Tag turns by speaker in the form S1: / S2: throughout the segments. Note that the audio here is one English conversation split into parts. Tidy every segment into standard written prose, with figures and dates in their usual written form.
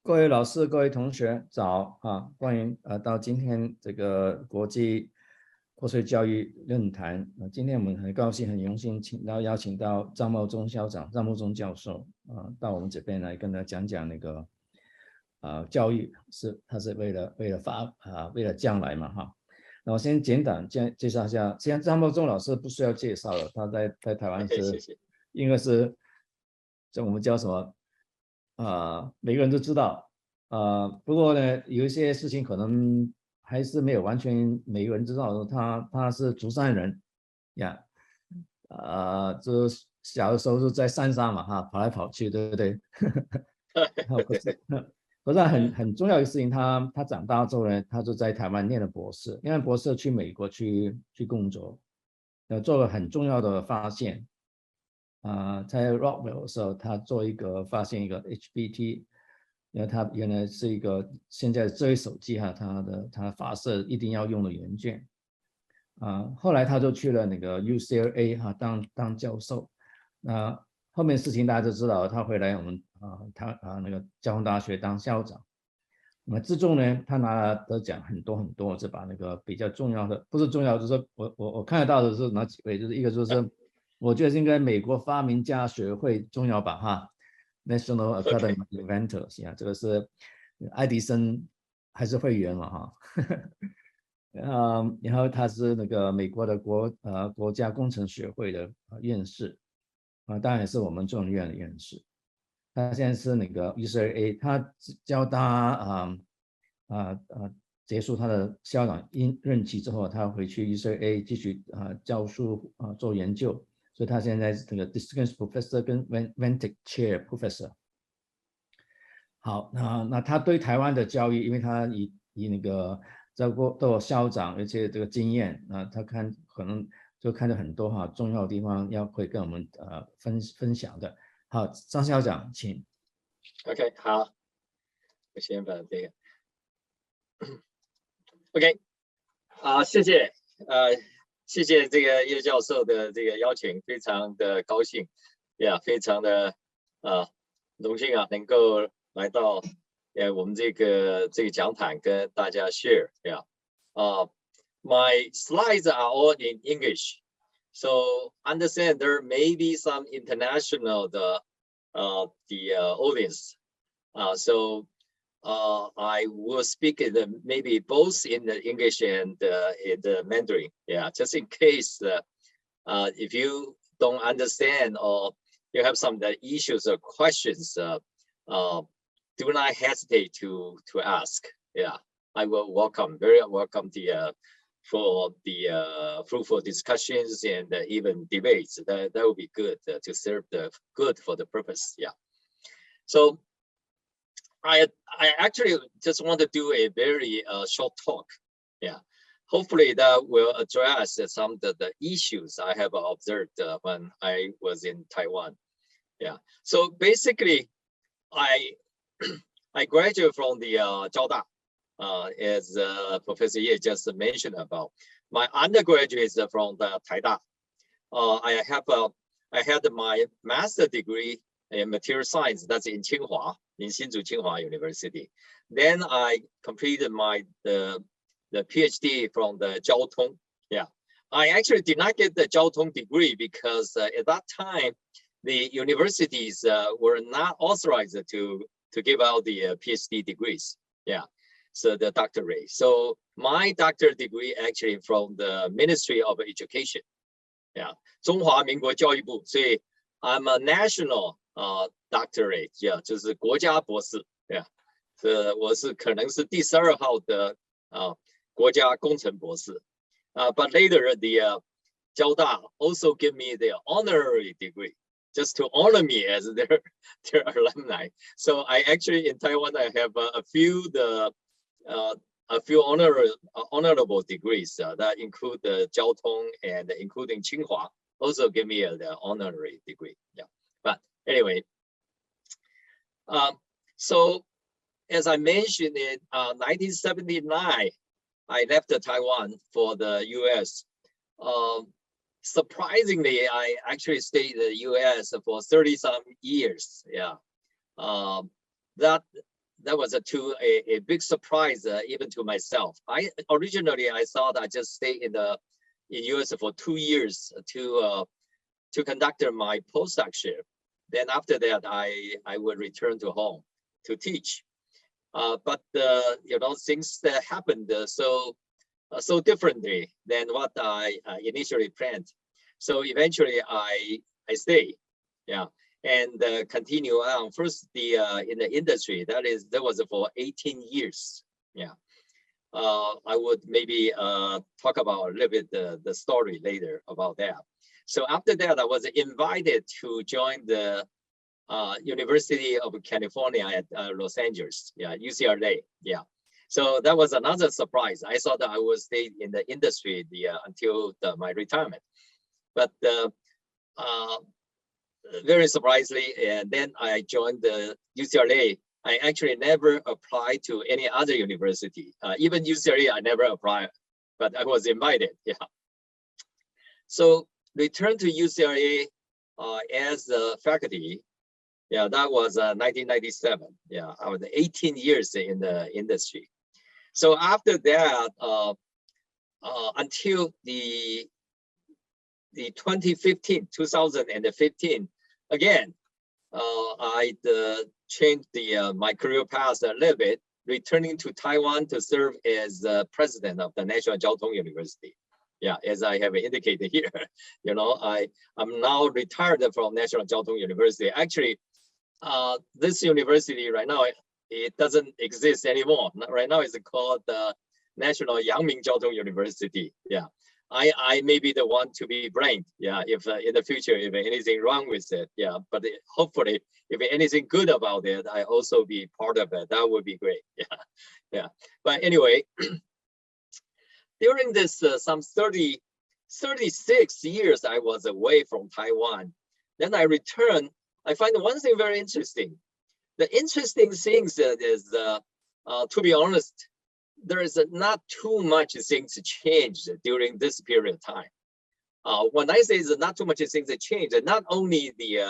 S1: 各位老师、各位同学早啊！欢迎到今天这个国际国粹教育论坛。今天我们很高兴、很荣幸邀请到张茂忠校长、张茂忠教授到我们这边来跟大家讲讲那个教育他是为了将来嘛哈。那我先简短介绍一下，既然张茂忠老师不需要介绍了，他在台湾是应该是我们叫什么？每个人都知道，不过呢，有一些事情可能还是没有完全每个人知道的。他是竹山人呀，就小的时候就在山上嘛，跑来跑去，对不对？可是很重要的事情，他长大之后呢，他就在台湾念了博士，念完博士去美国去工作，做了很重要的发现。在 Rockwell 的时候，他发现一个 HBT， 因为他原来是一个现在的智慧手机它发射一定要用的元件。后来他就去了那个 UCLA 当教授。那后面事情大家都知道，他回来我们那个交通大学当校长。那么之中呢，他拿了得奖很多，就把那个比较重要的，不是重要，就是说我看得到的是哪几位，就是一个就是我觉得应该美国发明家学会重要吧National Academy of Inventors 这个是爱迪生还是会员嘛然后他是那个美国的国家工程学会的院士当然也是我们中研院的院士。他现在是那个 UCLA， 他教他结束他的校长任期之后，他回去 UCLA 继续教书做研究。所以他现在是那个 Distinguished Professor 跟 Vantage Chair Professor。好，那他对台湾的教育，因为他以那个做校长，而且这个经验，他可能就看到很多重要的地方会跟我们分享的。好，张校长，请。
S2: OK， 好，我先把这个 OK， 谢谢这个叶教授的这个邀请，非常的高兴，非常的荣幸能够来到我们这个讲坛跟大家 share。My slides are all in English, so understand there may be some international audience. So I will speak maybe both in the English and in the Mandarin. Just in case if you don't understand or you have some issues or questions, do not hesitate to ask. I will very welcome for the fruitful discussions and even debates. That would be good to serve good for the purpose. So I actually just want to do a very short talk. Hopefully that will address some of the issues I have observed when I was in Taiwan. So basically, I graduated from the Jiaoda, as Professor Ye just mentioned about. My undergraduate is from the Taida. I had my master degree in material science, that's in Tsinghua, in Hsinchu Tsinghua University. Then I completed the PhD from the Jiaotong. I actually did not get the Jiaotong degree because at that time, the universities were not authorized to give out the PhD degrees. So the doctorate. So my doctorate degree actually from the Ministry of Education. 中华民国教育部，所以 I'm a national doctorate， 就是国家博士，我是可能是第12号的国家工程博士。But later the 交大 also give me the honorary degree just to honor me as their alumni. So I actually in Taiwan I have a few honorable degrees that include the Jiaotong and including Tsinghua also give me the honorary degree. But anyway, so as I mentioned in 1979, I left Taiwan for the U.S. Surprisingly, I actually stayed in the U.S. for 30-some years. that was a big surprise even to myself. Originally I thought I just stay in US for 2 years to conduct my postdocship. Then after that I would return to home to teach. But you know, things that happened so differently than what I initially planned. So eventually I stay, yeah, and continue on. First, in the industry, that was for 18 years, yeah. I would maybe talk about a little bit the story later about that. So after that, I was invited to join the University of California at Los Angeles, yeah, UCLA, yeah. So that was another surprise. I thought that I would stay in the industry until my retirement, but very surprisingly, and then I joined the UCLA. I actually never applied to any other university, even UCLA. I never applied, but I was invited. Yeah. So returned to UCLA as a faculty. Yeah, that was 1997. Yeah, I was 18 years in the industry. So after that, until the 2015, again, I changed my career path a little bit, returning to Taiwan to serve as the president of the National Jiao-Tong University. Yeah, as I have indicated here, you know, I'm now retired from National Jiao-Tong University. Actually, this university right now, it doesn't exist anymore. Right now it's called the National Yangming Jiao-Tong University. Yeah, I may be the one to be blamed. Yeah, if in the future, if anything wrong with it. Yeah, but hopefully, if anything good about it, I also be part of it. That would be great. Yeah, yeah. But anyway, during this some 36 years I was away from Taiwan. Then I returned. I find one thing very interesting. The interesting thing is, to be honest, there is not too much things changed during this period of time. When I say there's not too much things changed, not only the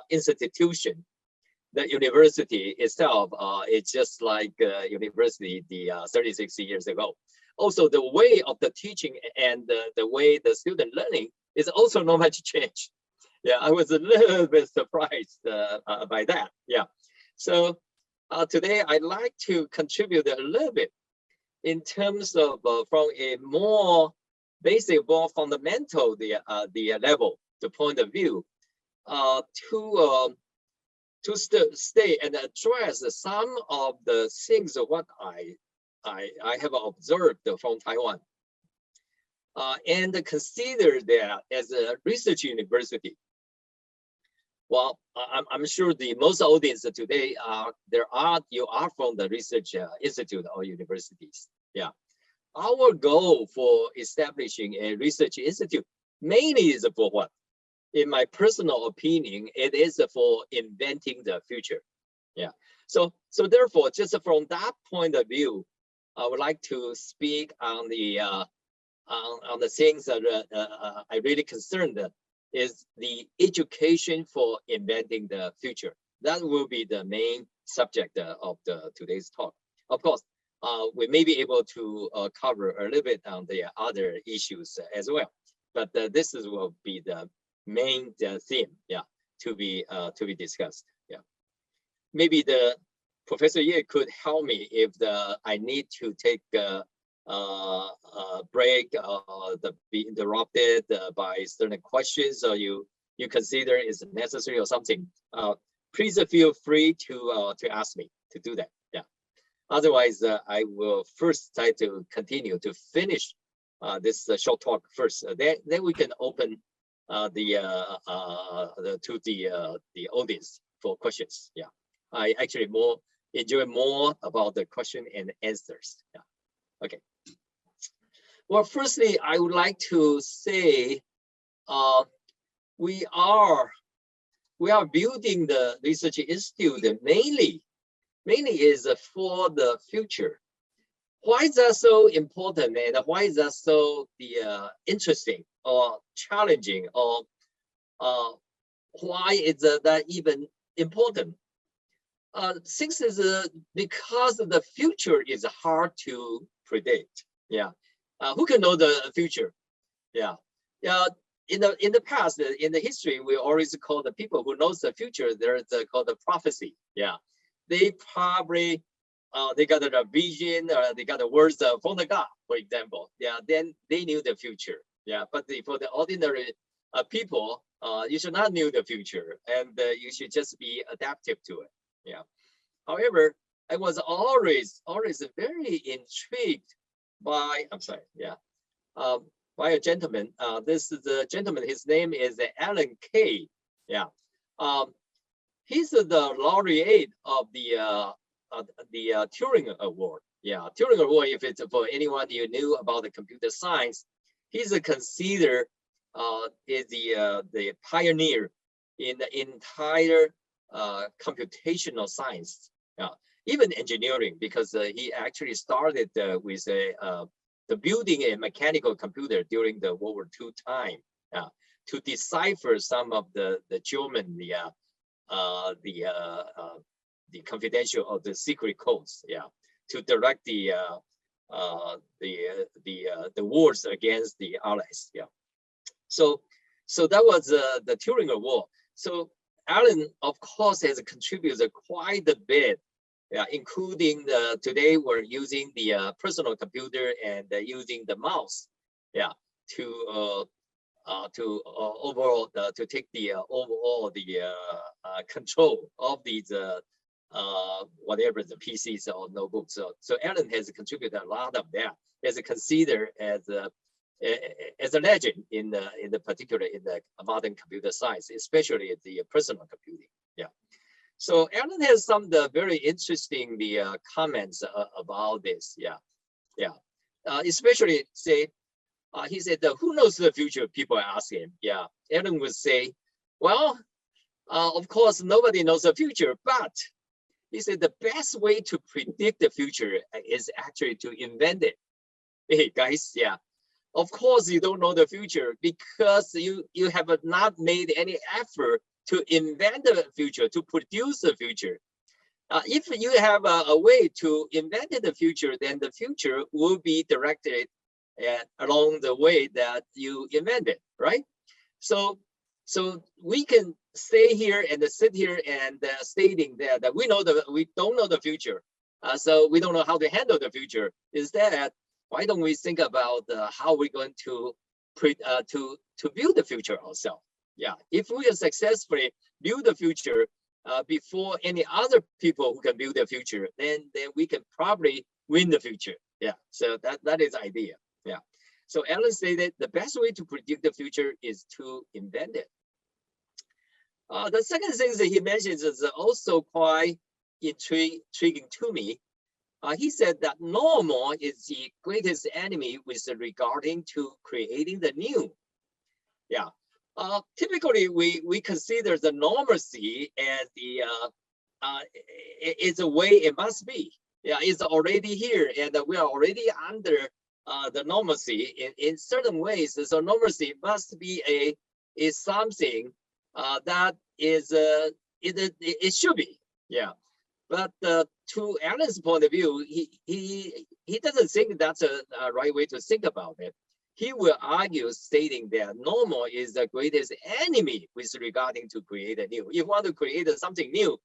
S2: institution, the university itself, it's just like university 36 years ago. Also, the way of the teaching and the way the student learning is also not much change. Yeah, I was a little bit surprised by that. Yeah, so today I'd like to contribute a little bit in terms of from a more basic, more fundamental the level, the point of view, to stay and address some of the things of what I have observed from Taiwan, and consider that as a research university. Well, I'm sure the most audience today you are from the research institute or universities. Yeah, our goal for establishing a research institute mainly is for what? In my personal opinion, it is for inventing the future. Yeah. So therefore, just from that point of view, I would like to speak on the things that I really concerned is the education for inventing the future. That will be the main subject of today's talk. Of course, we may be able to cover a little bit on the other issues as well, but this will be the main theme, yeah, to be discussed. Yeah, maybe the Professor Ye could help me if I need to take a break be interrupted by certain questions, or you consider is necessary or something. Please feel free to ask me to do that. Yeah. Otherwise, I will first try to continue to finish this short talk first. Then we can open to the audience for questions. Yeah. I actually enjoy more about the question and answers. Yeah. Okay. Well, firstly, I would like to say we are building the research institute mainly is for the future. Why is that so important, and why is that so interesting or challenging, or why is that even important? Since is because the future is hard to predict. Yeah, who can know the future? Yeah, yeah. In the past, in the history, we always call the people who knows the future. There's called the prophecy. Yeah, they probably they got a vision, they got the words from the God, for example. Yeah, then they knew the future. Yeah, but for the ordinary people, you should not know the future, and you should just be adaptive to it. Yeah. However, I was always very intrigued by. I'm sorry. Yeah. By a gentleman. This is a gentleman. His name is Alan Kay. Yeah. He's the laureate of the Turing Award. Yeah, Turing Award. If it's for anyone you knew about the computer science, he's considered is the pioneer in the entire computational science. Even engineering, because he actually started with the building a mechanical computer during the World War II time to decipher some of the German the confidential or the secret codes, to direct the wars against the Allies, So that was the Turing Award. So Alan, of course, has contributed quite a bit, including today we're using the personal computer and using the mouse, to overall to take the overall the control of these whatever the PCs or notebooks. So Alan has contributed a lot of that. Is considered as a legend in the particular in the modern computer science, especially the personal computing. So Alan has some very interesting comments about this. Especially say. He said, who knows the future? People ask him. Alan would say, well, of course, nobody knows the future, but he said the best way to predict the future is actually to invent it. Hey, guys, of course, you don't know the future because you have not made any effort to invent the future, to produce the future. If you have a way to invent the future, then the future will be directed along the way that you invented, right? So we can stay here and sit here and stating that we don't know the future, so we don't know how to handle the future. Instead, why don't we think about how we're going to build the future ourselves? If we successfully build the future before any other people who can build the future, then we can probably win the future. So that is the idea. So Alan stated the best way to predict the future is to invent it. The second thing that he mentions is also quite intriguing to me. He said that normal is the greatest enemy with regarding to creating the new. Typically, we consider the normalcy as the it's a way it must be. It's already here, and we are already under the normalcy in certain ways. So normalcy must be is something that is it should be. But to Alan's point of view, he doesn't think that's a right way to think about it. He will argue stating that normal is the greatest enemy with regarding to create a new. If you want to create something new,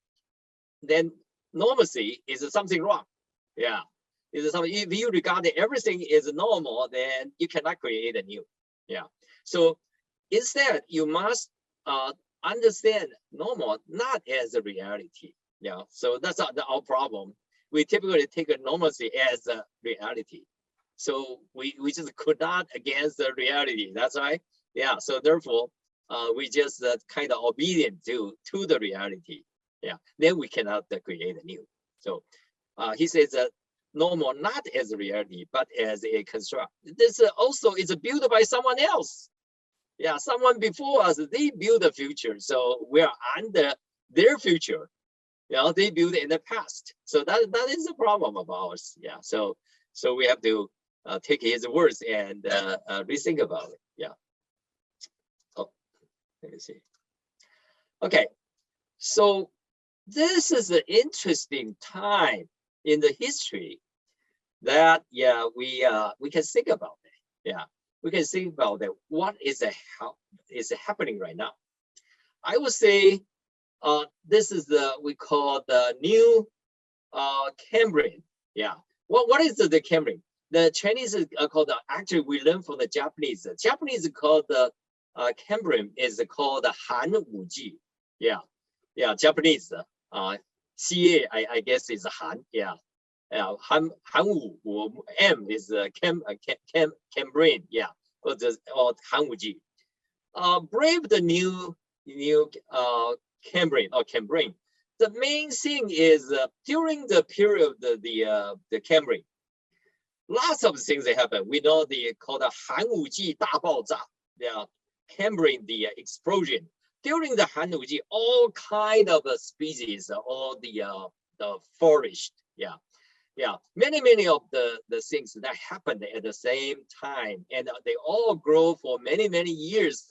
S2: then normalcy is something wrong. Is something, if you regard everything is normal, then you cannot create a new. So instead, you must understand normal not as a reality. So that's our problem. We typically take a normalcy as a reality. So we just could not against the reality. That's right. So therefore, we just kind of obedient to the reality. Then we cannot create a new. So he says that normal not as a reality, but as a construct. This also is built by someone else. Someone before us, they built the future. So we are under their future. They built it in the past. So that is a problem of ours. So we have to take his words and rethink about it. Oh, let me see. Okay, so this is an interesting time in the history that we can think about it. Yeah, we can think about that. What is happening right now? I would say this is we call the new Cambrian. Yeah. What is the Cambrian? The Chinese is called actually we learn from the Japanese. The Japanese called the Cambrian is called the Han Wuji. Yeah. Yeah. Japanese. CA I guess is Han. Yeah. Han Wu M is Cambrian. Yeah. Or Han Wuji. Brave the new Cambrian or Cambrian. The main thing is during the period of the Cambrian, lots of things that happen. We know called the Han Wuji 大爆炸, the Cambrian, the explosion. During the Han Wuji, all kind of species, all the flourished. Yeah. Yeah, many of the things that happened at the same time, and they all grow for many years.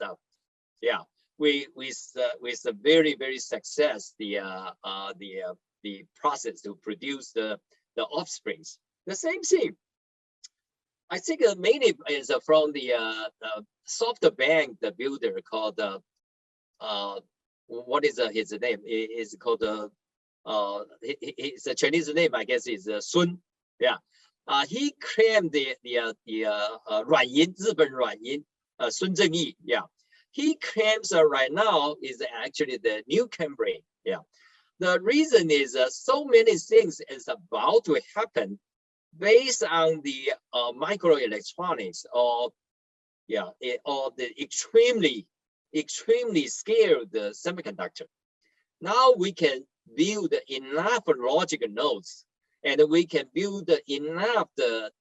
S2: Yeah, with a very success the process to produce the offsprings. The same thing. I think mainly is from the SoftBank, the builder called what is his name? Is called his Chinese name, I guess, is Sun. Yeah, he claimed the 软银, 日本软银, Sun Zhengyi. Yeah, he claims right now is actually the new Cambrian. Yeah, the reason is so many things is about to happen based on the microelectronics or the extremely scaled semiconductor. Now we can build enough logic nodes, and we can build enough the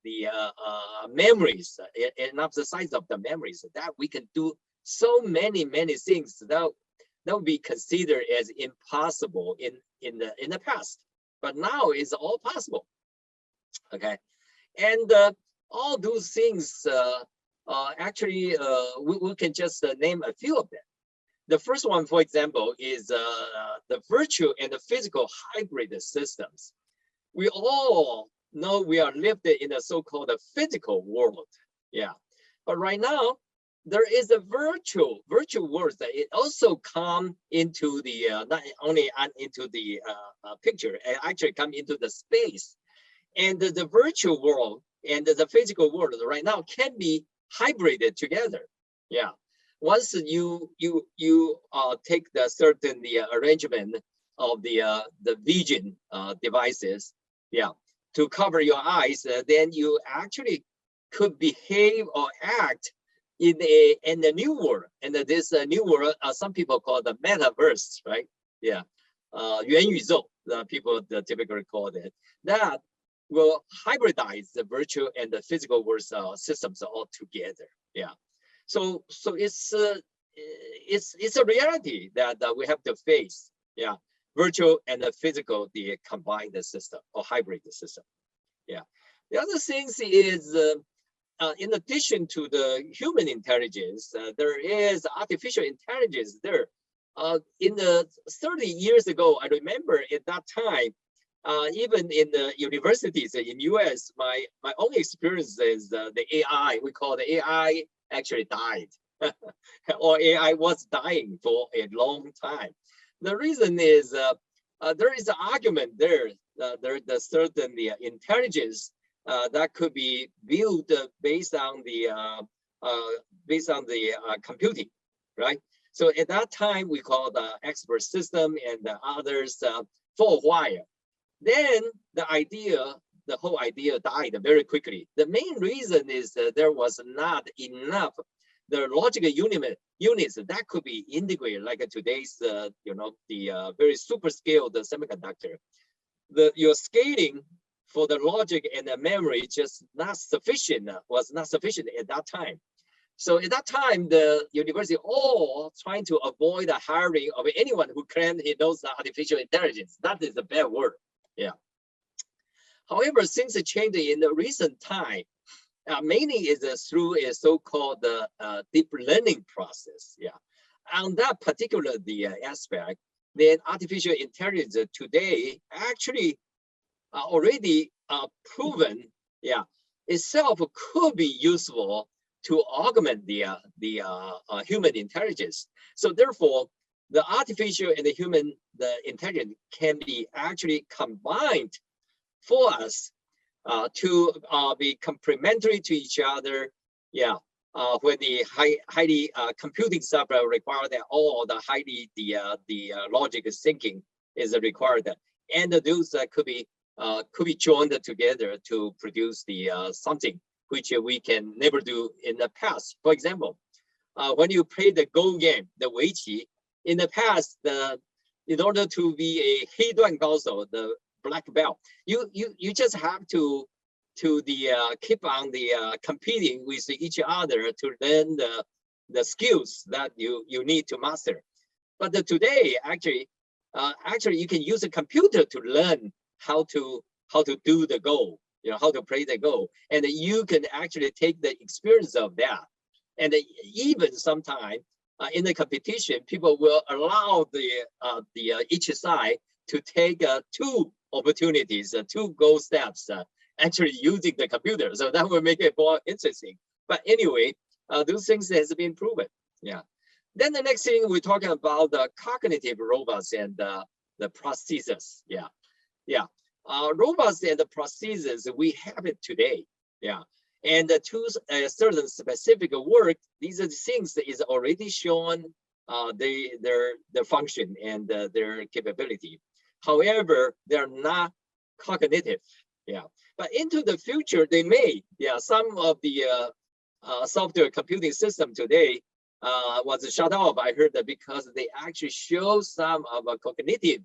S2: memories, enough the size of the memories that we can do so many things that would be considered as impossible in the past, but now it's all possible. Okay, and all those things actually we can just name a few of them. The first one, for example, is the virtual and the physical hybrid systems. We all know we are lived in a so-called physical world. Yeah, but right now there is a virtual world that it also come into the not only into the picture, it actually come into the space, and the virtual world and the physical world right now can be hybrided together. Yeah. Once you take the certain arrangement of the vision devices, yeah, to cover your eyes, then you actually could behave or act in a new world. And this new world, some people call the metaverse, right? Yeah, 元宇宙, people typically call it. That will hybridize the virtual and the physical world systems all together. Yeah. So it's a reality that we have to face. Yeah, virtual and the physical, the combined system or hybrid system. Yeah, the other things is in addition to the human intelligence, there is artificial intelligence there. In the 30 years ago, I remember at that time, even in the universities in US, my own experience is the AI. We call the AI actually died, or AI was dying for a long time. The reason is there is an argument there. There's certain intelligence that could be built based on the computing, right? So at that time we call the expert system and the others for a while. Then the whole idea died very quickly. The main reason is that there was not enough the logical units that could be integrated like today's the very super scaled semiconductor. Your scaling for the logic and the memory just was not sufficient at that time. So at that time, the university all trying to avoid the hiring of anyone who claimed he knows artificial intelligence. That is a bad word. Yeah. However, things changed in the recent time. Mainly is through a so-called deep learning process. Yeah. On that particular aspect, then artificial intelligence today actually already proven, yeah, itself could be useful to augment the human intelligence. So therefore, the artificial and the human intelligence can be actually combined for us to be complementary to each other. Yeah, when the highly computing stuff require that all the highly logic thinking is required, and those could be joined together to produce the something which we can never do in the past. For example, when you play the Go game, the Weiqi, in the past, in order to be a 黑段高手, the black belt, you just have to keep on competing with each other to learn the skills that you need to master. But today, actually you can use a computer to learn how to do the Go, how to play the Go, and you can actually take the experience of that. And even sometimes in the competition, people will allow the each side to take two opportunities, two Go steps, actually using the computer. So that will make it more interesting. But anyway, those things has been proven. Yeah. Then the next thing we're talking about the cognitive robots and the prosthesis. Yeah. Yeah. Robots and the prosthesis, we have it today. Yeah. And to certain specific work, these are the things that is already shown their function and their capability. However, they're not cognitive. Yeah. But into the future, they may. Yeah. Some of the software computing system today was shut off. I heard that because they actually show some of a cognitive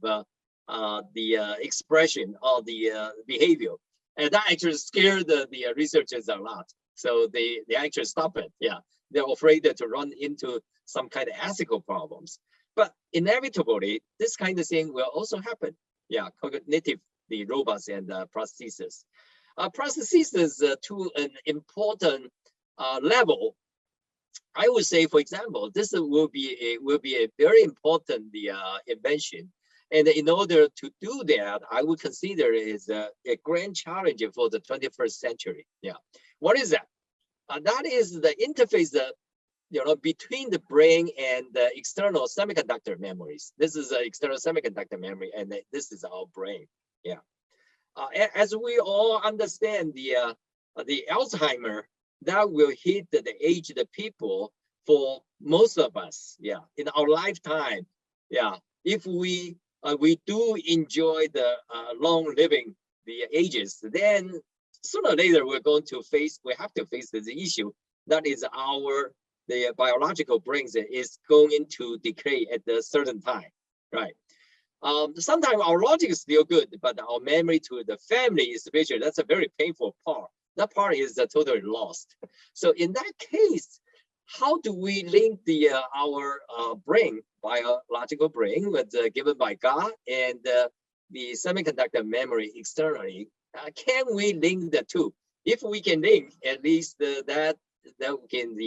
S2: expression of the behavior. And that actually scared the researchers a lot. So they actually stop it. Yeah, they're afraid to run into some kind of ethical problems. But inevitably, this kind of thing will also happen. Yeah, cognitive, the robots and prosthesis. Prosthesis to an important level, I would say, for example, this will be a very important invention. And in order to do that, I would consider it is a grand challenge for the 21st century. Yeah, what is that? That is the interface, between the brain and the external semiconductor memories. This is an external semiconductor memory, and this is our brain. Yeah, as we all understand, the Alzheimer that will hit the aged people for most of us. Yeah, in our lifetime. Yeah, if we do enjoy the long living, the ages, then sooner or later we have to face this issue. That is the biological brains is going to decay at a certain time, right? Sometimes our logic is still good, but our memory to the family, especially, that's a very painful part. That part is totally lost. So in that case, how do we link our brain, biological brain, with given by God, and the semiconductor memory externally? Can we link the two? If we can link, at least that can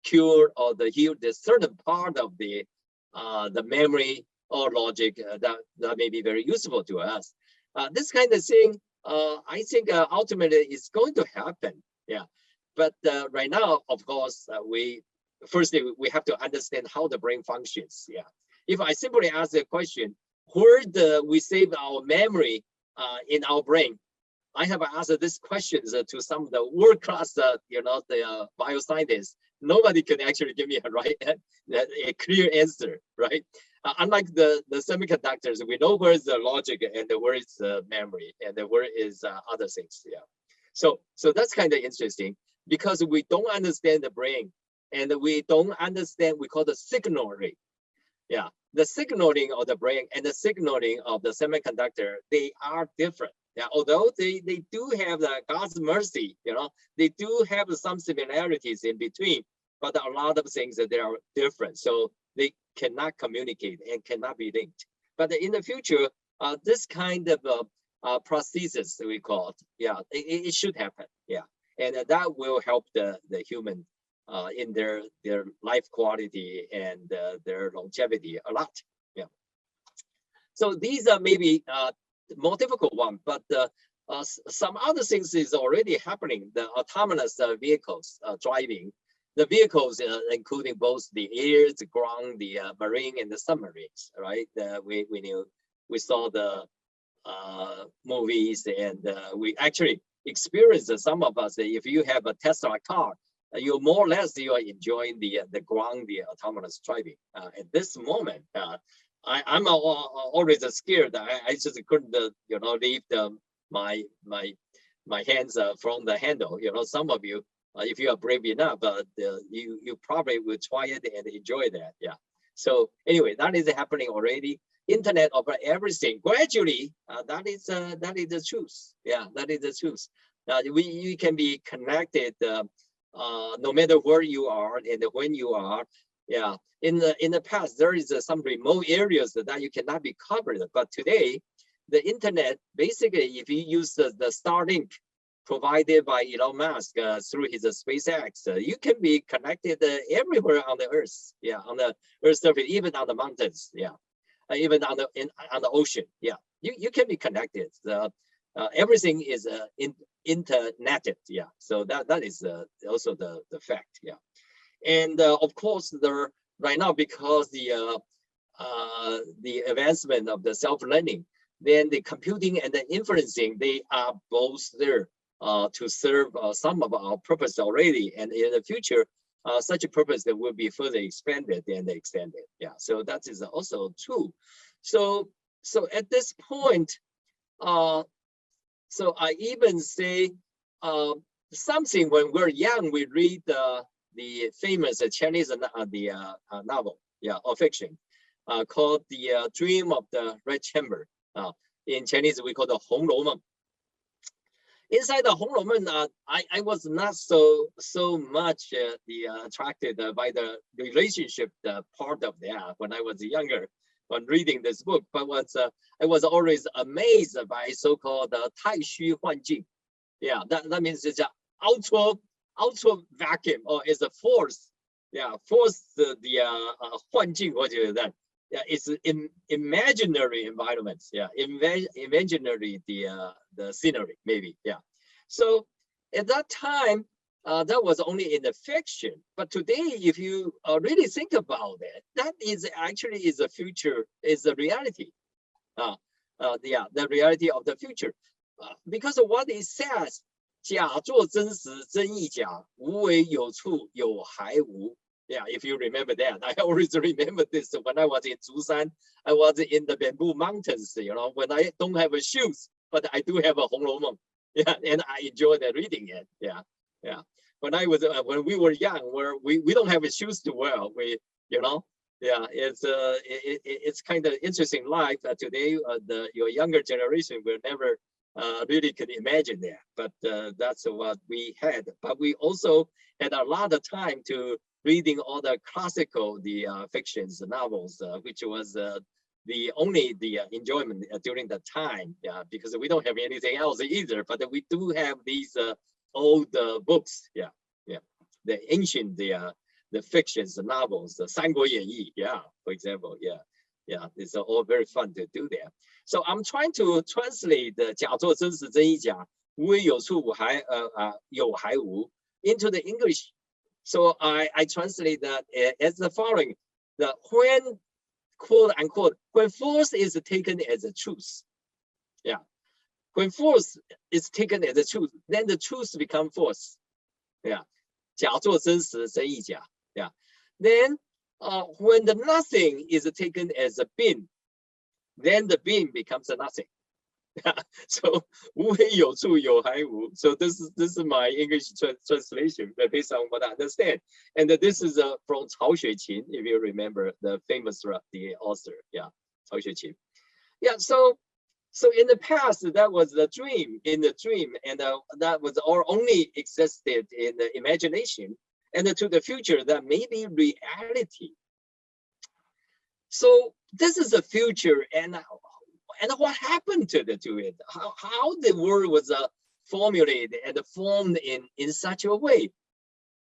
S2: cure or heal the certain part of the memory or logic that may be very useful to us. This kind of thing, I think ultimately is going to happen. Yeah. But right now, of course, firstly, we have to understand how the brain functions. Yeah. If I simply ask the question, where do we save our memory in our brain? I have asked these questions to some of the world-class, the bioscientists. Nobody can actually give me a clear answer, right? Unlike the semiconductors, we know where is the logic and where is the memory and where is other things. Yeah. So that's kind of interesting, because we don't understand the brain, and we don't understand, we call the signaling. Yeah, the signaling of the brain and the signaling of the semiconductor, they are different. Yeah, although they do have God's mercy, they do have some similarities in between, but a lot of things that they are different. So they cannot communicate and cannot be linked. But in the future, this kind of prosthesis, we call it, yeah, it should happen. Yeah, and that will help the human in their life quality and their longevity a lot. Yeah. So these are maybe more difficult one, but some other things is already happening. The autonomous vehicles driving, the vehicles including both the air, the ground, the marine, and the submarines. Right? We saw the movies, and we actually experienced, some of us. If you have a Tesla car, you more or less you are enjoying the ground, the autonomous driving. At this moment, I'm always scared. I just couldn't leave my hands from the handle. Some of you, if you are brave enough, you probably will try it and enjoy that. Yeah. So anyway, that is happening already. Internet of everything gradually. That is the truth. Yeah, that is the truth. You can be connected no matter where you are and when you are. Yeah. In the past, there is some remote areas that you cannot be covered. But today, the internet, basically, if you use the Starlink provided by Elon Musk through his SpaceX, you can be connected everywhere on the Earth. Yeah, on the Earth surface, even on the mountains. Yeah, even on the ocean. Yeah, you can be connected. Everything is interneted. Yeah, so that is also the fact. Yeah, and of course right now, because the advancement of the self-learning, then the computing and the inferencing, they are both there to serve some of our purpose already, and in the future, such a purpose that will be further expanded and extended. Yeah, so that is also true. So at this point, so I even say something. When we're young, we read the famous Chinese novel, yeah, or fiction, called The Dream of the Red Chamber. In Chinese, we call it Hong Lou Meng. Inside the Hong Lou Meng, I was not so much attracted by the relationship part of that when I was younger, when reading this book. But I was always amazed by so-called Tai Xu Huan Jing. Yeah, that means it's an ultra vacuum, or is a force. Yeah, force the Huan Jing, what is that? Yeah, it's imaginary environments. Yeah, imaginary the scenery, maybe. Yeah. So at that time, that was only in the fiction. But today, if you really think about it, that is actually is a future, is a reality. The reality of the future, because of what it says. 假作真实真亦假，无为有处有还无。Yeah, if you remember that, I always remember this when I was in Zhusan. I was in the bamboo mountains, when I don't have a shoes, but I do have a Hong Lou Meng. Yeah, and I enjoyed reading it. Yeah, yeah. When we were young, where we don't have shoes to wear, yeah, it's kind of interesting life. Today, your younger generation will never really could imagine that, but that's what we had. But we also had a lot of time to reading all the classical, fictions, the novels, which was the only enjoyment during the time, because we don't have anything else either. But we do have these old books, the ancient, the fictions, the novels, the 三国演义, for example, it's all very fun to do that. So I'm trying to translate the 假作真实真亦假，无为有处有还无 into the English. So I translate that as the following: when, quote unquote, when force is taken as a truth, when force is taken as a truth, then the truth becomes force. 假作真实真亦假. Then when the nothing is taken as a being, then the being becomes a nothing. So 无为有处有还无. So this is my English translation based on what I understand. And this is from Cao Xueqin, if you remember the famous the author. Cao Xueqin. So in the past, that was the dream, in the dream, and that was all only existed in the imagination. And to the future, that may be reality. So this is the future, and what happened to it? How the world was formulated and formed in such a way?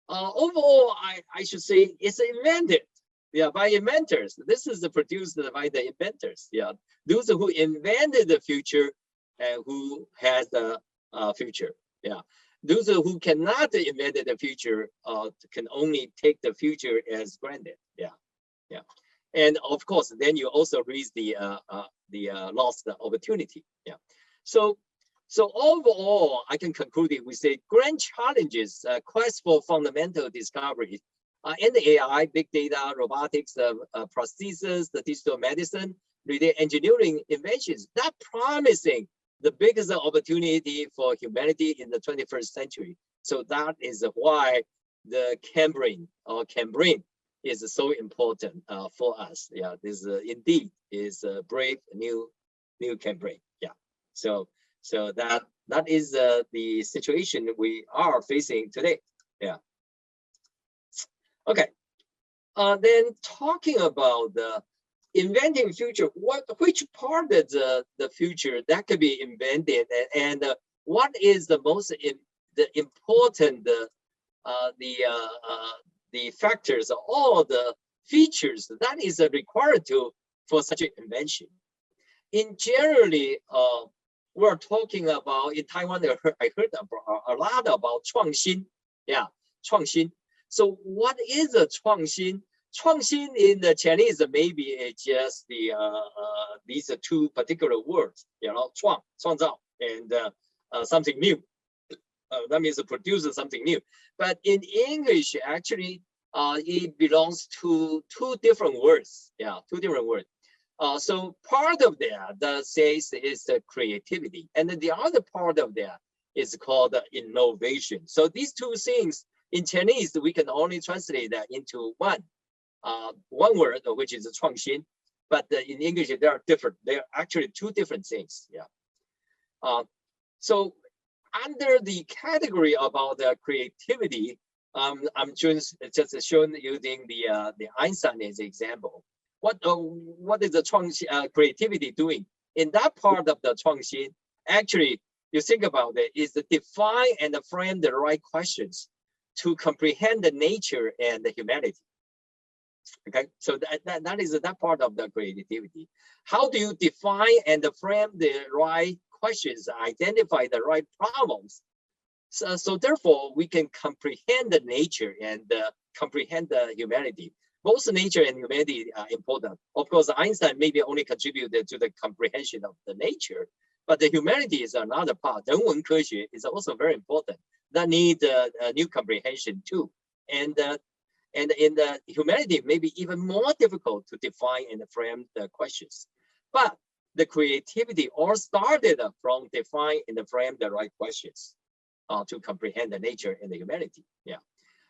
S2: Overall, I should say it's invented. Yeah, by inventors. This is produced by the inventors. Yeah, those who invented the future and who has the future. Yeah, those who cannot invent the future can only take the future as granted. Yeah, yeah, and of course, then you also raise the lost opportunity. Yeah, so. So overall, I can conclude it. We say grand challenges, quest for fundamental discoveries in the AI, big data, robotics, prosthesis, the digital medicine, related engineering inventions. That promising the biggest opportunity for humanity in the 21st century. So that is why the Cambrian or Cambrian is so important for us. Yeah, this indeed is a brave new Cambrian. Yeah, so that is the situation we are facing today. Yeah. Okay. Then talking about the inventing future, which part of the future that could be invented, and what is the most important the factors, all the features that is required for such an invention. In generally, we're talking about in Taiwan. I heard a lot about 创新. Yeah, 创新. So what is a 创新? 创新 in the Chinese maybe it's just these two particular words. You know, 创造 and something new. That means to produce something new. But in English, actually, it belongs to two different words. Yeah, two different words. So part of that says is the creativity, and then the other part of that is called innovation. So these two things in Chinese we can only translate that into one word, which is 创新. But in English they are different. They are actually two different things. Yeah. So under the category about the creativity, I'm just showing using the Einstein as an example. What is the creativity doing? In that part of the 创新, actually, you think about it, is to define and frame the right questions to comprehend the nature and the humanity. Okay, so that is that part of the creativity. How do you define and frame the right questions, identify the right problems? So therefore, we can comprehend the nature and comprehend the humanity. Both nature and humanity are important. Of course, Einstein maybe only contributed to the comprehension of the nature, but the humanity is another part. 人文科学 is also very important. That need a new comprehension too. And in the humanity, maybe even more difficult to define and frame the questions. But the creativity all started from define and frame the right questions to comprehend the nature and the humanity. Yeah.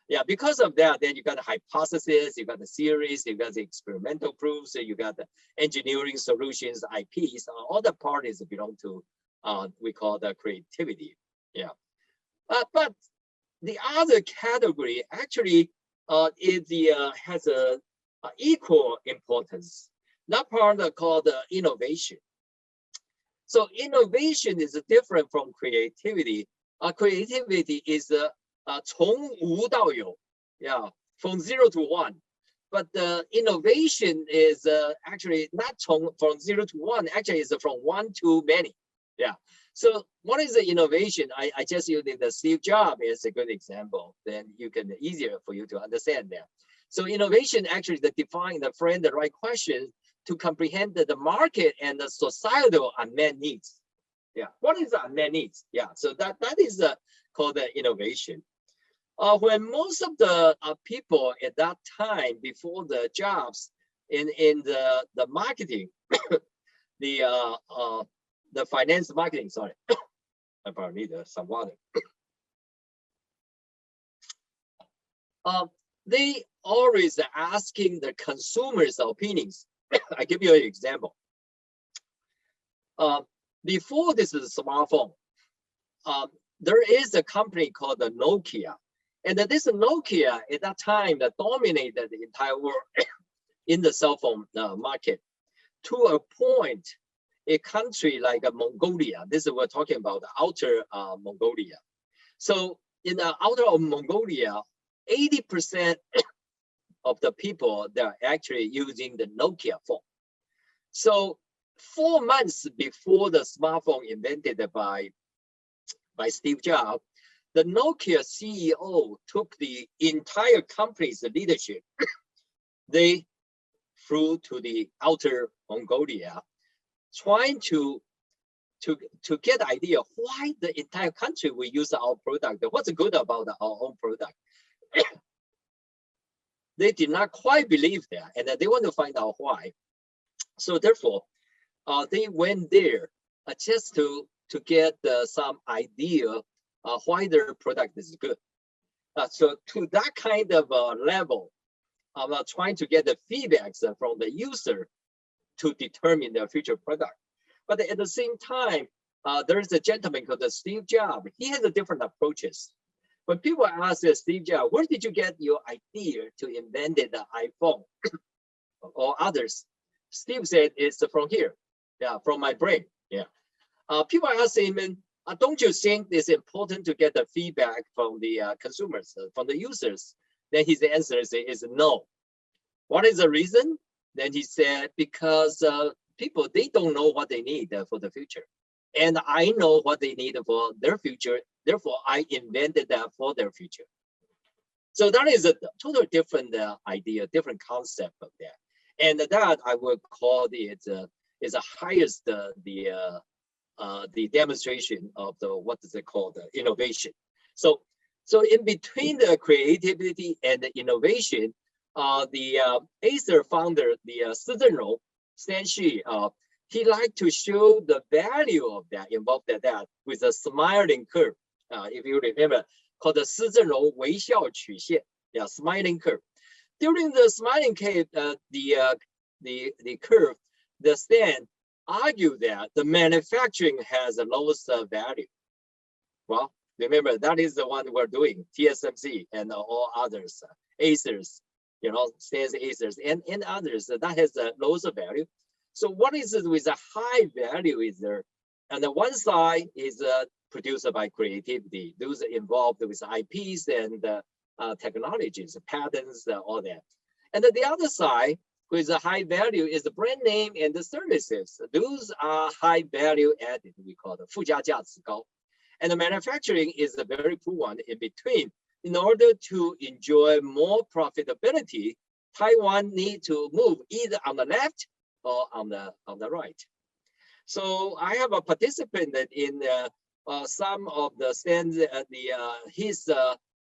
S2: Yeah, because of that, then you got the hypothesis, you got the theories, you got the experimental proofs, you got the engineering solutions, IPs, all the parties belong to we call the creativity. Yeah, but the other category actually has a equal importance. That part called innovation. So innovation is different from creativity. Creativity is 从无到有, yeah, from 0 to 1. But the innovation is actually not from 0 to 1, actually is from 1 to many. Yeah. So what is the innovation? I just used the Steve Jobs as a good example. Then you can easier for you to understand that. So innovation actually is define the frame the right questions to comprehend the market and the societal unmet needs. Yeah. What is the unmet needs? Yeah. So that is called the innovation. When most of the people at that time before the jobs in the marketing, the finance marketing, sorry, I probably need some water. They always asking the consumers' opinions. I give you an example. Before this is a smartphone, there is a company called the Nokia. And this Nokia at that time that dominated the entire world in the cell phone market to a point. A country like Mongolia, this is we're talking about the outer Mongolia. So in the outer of Mongolia, 80% of the people that are actually using the Nokia phone. So 4 months before the smartphone invented by Steve Jobs, the Nokia CEO took the entire company's leadership. They flew to the outer Mongolia, trying to get idea why the entire country will use our product. What's good about our own product? They did not quite believe that, and they want to find out why. So therefore, they went there just to get some idea why their product is good. So to that kind of level, I'm trying to get the feedbacks from the user to determine their future product. But at the same time, there's a gentleman called Steve Jobs. He has a different approaches. When people ask Steve Jobs, where did you get your idea to invent the iPhone or others? Steve said, it's from here, yeah, from my brain, yeah. People ask him, don't you think it's important to get the feedback from the consumers, from the users? Then his answer is no. What is the reason? Then he said, because people, they don't know what they need for the future. And I know what they need for their future. Therefore, I invented that for their future. So that is a totally different idea, different concept of that. And that I would call it is the highest the demonstration of the, what is it called, the innovation. So in between the creativity and the innovation, the Acer founder, the Stan Shi, he liked to show the value of that, involved that with a smiling curve. If you remember, called the 施正荣微笑曲线, yeah, smiling curve. During the smiling curve, the curve, the Stan argued that the manufacturing has the lowest value. Well, remember, that is the one we're doing, TSMC and all others, Acers, you know, Stan's Acers and others, that has the lowest value. So what is it with a high value is there? And the one side is produced by creativity, those involved with IPs and technologies, patents, all that. And then the other side, with a high value, is the brand name and the services. Those are high value added, we call it 附加价值高. And the manufacturing is the very poor one in between. In order to enjoy more profitability, Taiwan need to move either on the left or on the right. So I have a participant in some of the stands at his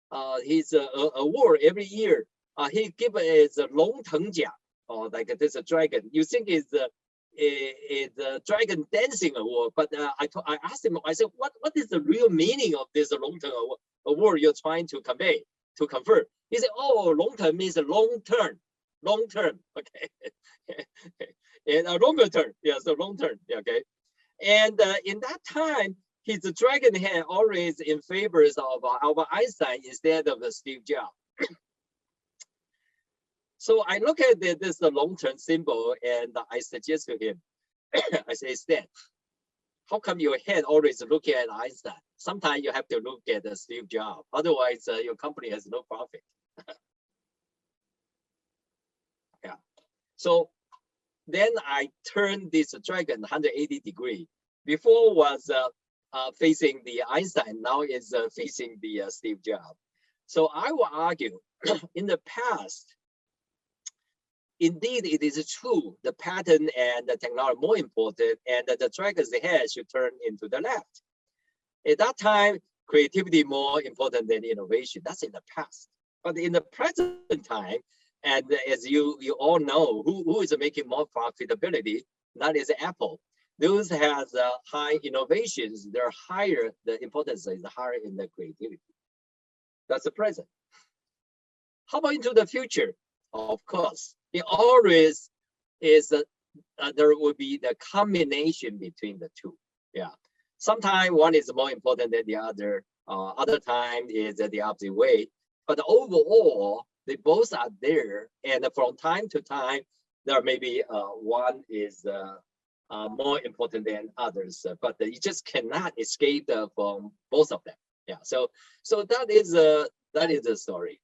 S2: award every year. He give it a 龙腾奖, or like this a dragon. You think it's a dragon dancing award, but I asked him. I said, what is the real meaning of this 龙腾award you're trying to convey, to convert? He said, oh, 龙腾means long term, okay, and a longer term, yeah, so long term, okay. And in that time, his dragon had always in favor of Albert Einstein instead of Steve Jobs. So I look at this long-term symbol and I suggest to him, I say, Stan, how come your head always look at Einstein? Sometimes you have to look at Steve Jobs. Otherwise, your company has no profit. Yeah. So then I turned this dragon 180 degrees. Before was facing the Einstein, now is facing the Steve Jobs. So I will argue, in the past, indeed, it is true. The pattern and the technology are more important, and the dragon's head should turn into the left. At that time, creativity more important than innovation. That's in the past. But in the present time, and as you all know, who is making more profitability? That is Apple. Those has high innovations. They're higher. The importance is higher in the creativity. That's the present. How about into the future? Of course, it always is there will be the combination between the two. Yeah, sometimes one is more important than the other. Other time is the opposite way. But overall, they both are there, and from time to time, there may be one is more important than others. But you just cannot escape from both of them. Yeah. So that is the story.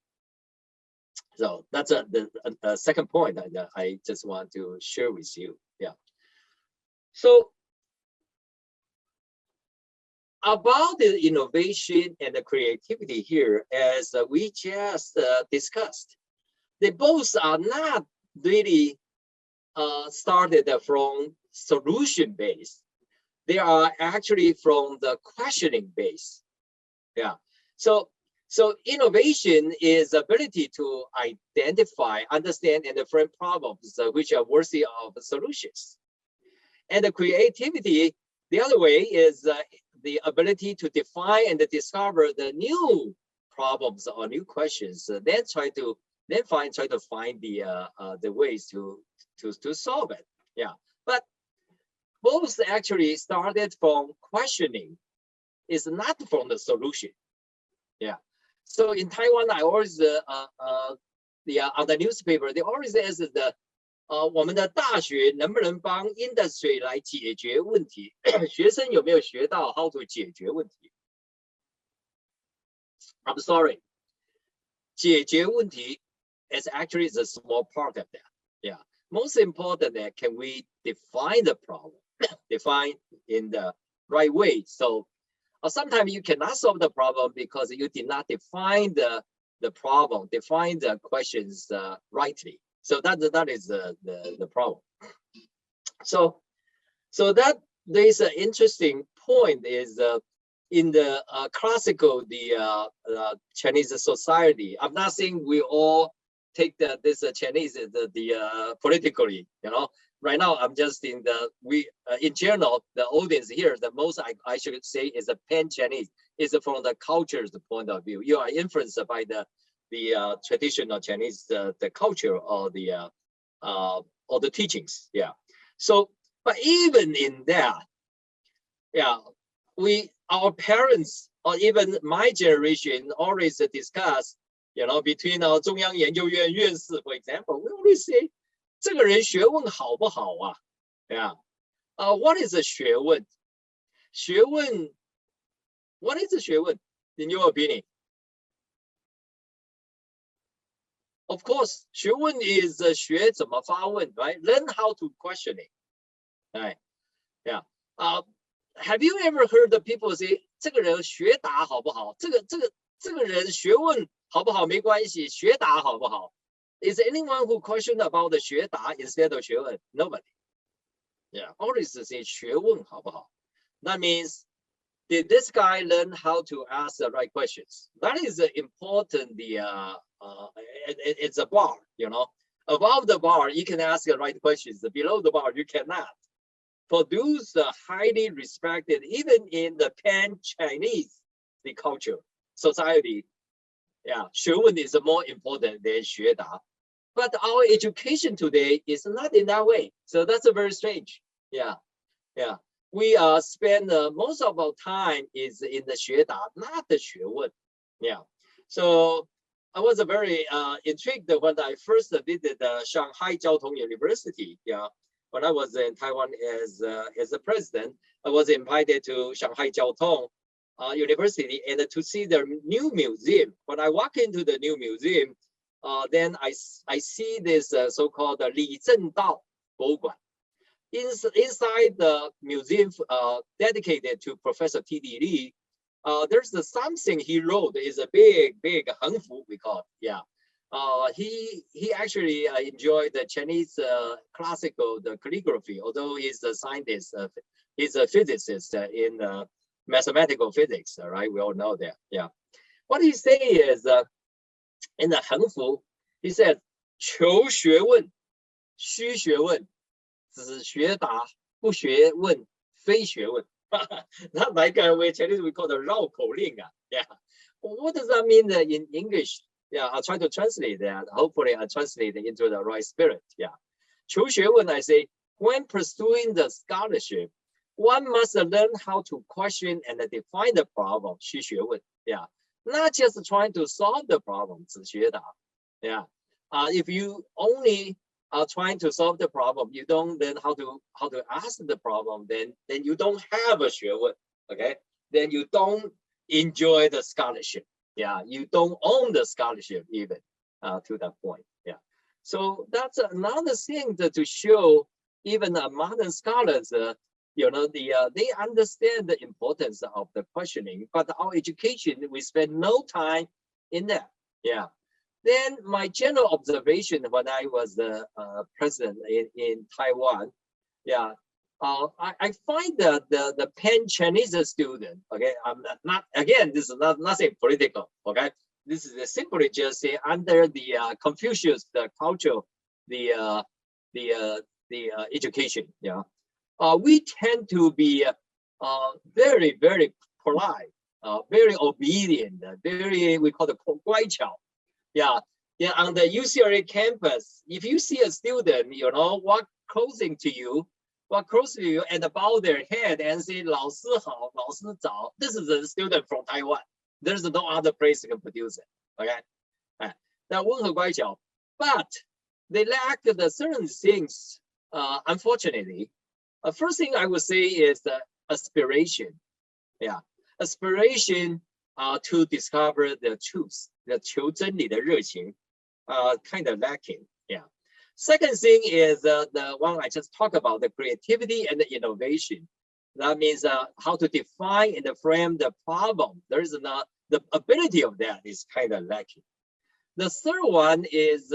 S2: So that's the second point that I just want to share with you. Yeah. So about the innovation and the creativity here, as we just discussed, they both are not really started from solution based. They are actually from the questioning base. Yeah. So innovation is ability to identify, understand, and frame problems which are worthy of solutions. And the creativity, the other way, is the ability to define and discover the new problems or new questions. Then try to find the ways to solve it. Yeah. But both actually started from questioning. Is not from the solution. Yeah. So in Taiwan, I always on the newspaper, they always ask the 我们的大学能不能帮 industry 来解决问题？学生有没有学到 how to 解决问题 ？I'm sorry， 解决问题 is actually the small part of that. Yeah. Most important that can we define the problem, define in the right way. So sometimes you cannot solve the problem because you did not define the problem, define the questions rightly. So that is the problem. So that there is an interesting point is in the classical Chinese society. I'm not saying we all take this Chinese politically, you know. Right now, I'm just in in general, the audience here, the most I should say is a pan-Chinese, is from the culture's point of view. You are influenced by the traditional Chinese, the culture or the teachings. Yeah. So, but even in that, yeah, our parents or even my generation always discuss, you know, between our 中央研究院院士, for example, we always say, 这个人学问好不好啊? Yeah. What is a 学问? 学问, what is a 学问, in your opinion? Of course, 学问 is 学怎么发问, right? Learn how to question it. Right. Yeah. Have you ever heard the people say, 这个人学答好不好? 这个人学问好不好没关系, 学答好不好? Is anyone who questioned about the 学答 instead of 学问? Nobody. Yeah, always say 学问好不好? That means, did this guy learn how to ask the right questions? That is important. It's a bar, you know. Above the bar, you can ask the right questions. Below the bar, you cannot. For those highly respected, even in the pan-Chinese culture, society, yeah, 学问 is more important than 学答. But our education today is not in that way. So that's very strange. Yeah, yeah. We spend most of our time is in the 学答, not the 学问. Yeah. So I was very intrigued when I first visited Shanghai Jiao Tong University. Yeah. When I was in Taiwan as a president, I was invited to Shanghai Jiao Tong University and to see the new museum. When I walk into the new museum, then I see this so-called Li Zhendao 博物馆. Inside the museum dedicated to Professor T.D. Li, there's something he wrote is a big hengfu, we call it. Yeah. He actually enjoyed the Chinese classical calligraphy, although he's a scientist, he's a physicist in mathematical physics, right? We all know that. Yeah. What he say is in the hengfu, he said, 求学问, 虚学问, 只学答, 不学问, 非学问. Not like with Chinese we call the 绕口令. Yeah. What does that mean in English? Yeah, I'll try to translate that. Hopefully, I'll translate it into the right spirit. Yeah. 求学问, I say, when pursuing the scholarship, one must learn how to question and define the problem. 虚学问. Yeah. Not just trying to solve the problem. 只学答. Yeah. If you only are trying to solve the problem, you don't learn how to ask the problem, then you don't have a 学问. Okay. Then you don't enjoy the scholarship. Yeah, you don't own the scholarship even. to that point. Yeah. So that's another thing to show even modern scholars, they understand the importance of the questioning, but our education, we spend no time in that. Yeah. Then my general observation when I was the president in Taiwan, yeah, I find that the pan-Chinese student, okay, I'm not again, this is nothing political, okay, this is simply just under the Confucius, the culture, the education, yeah. We tend to be very, very polite, very obedient, very, we call it 乖巧. Yeah, yeah. On the UCLA campus, if you see a student, walk close to you, and bow their head and say 老师好, 老师早, this is a student from Taiwan. There's no other place can produce it. Okay, that 温和乖巧, but they lack the certain things. Unfortunately, first thing I would say is the aspiration. Yeah, aspiration to discover the truth, the 求真理的热情, kind of lacking. Yeah. Second thing is the one I just talked about, the creativity and the innovation. That means how to define and frame the problem. There is not the ability of that is kind of lacking. The third one is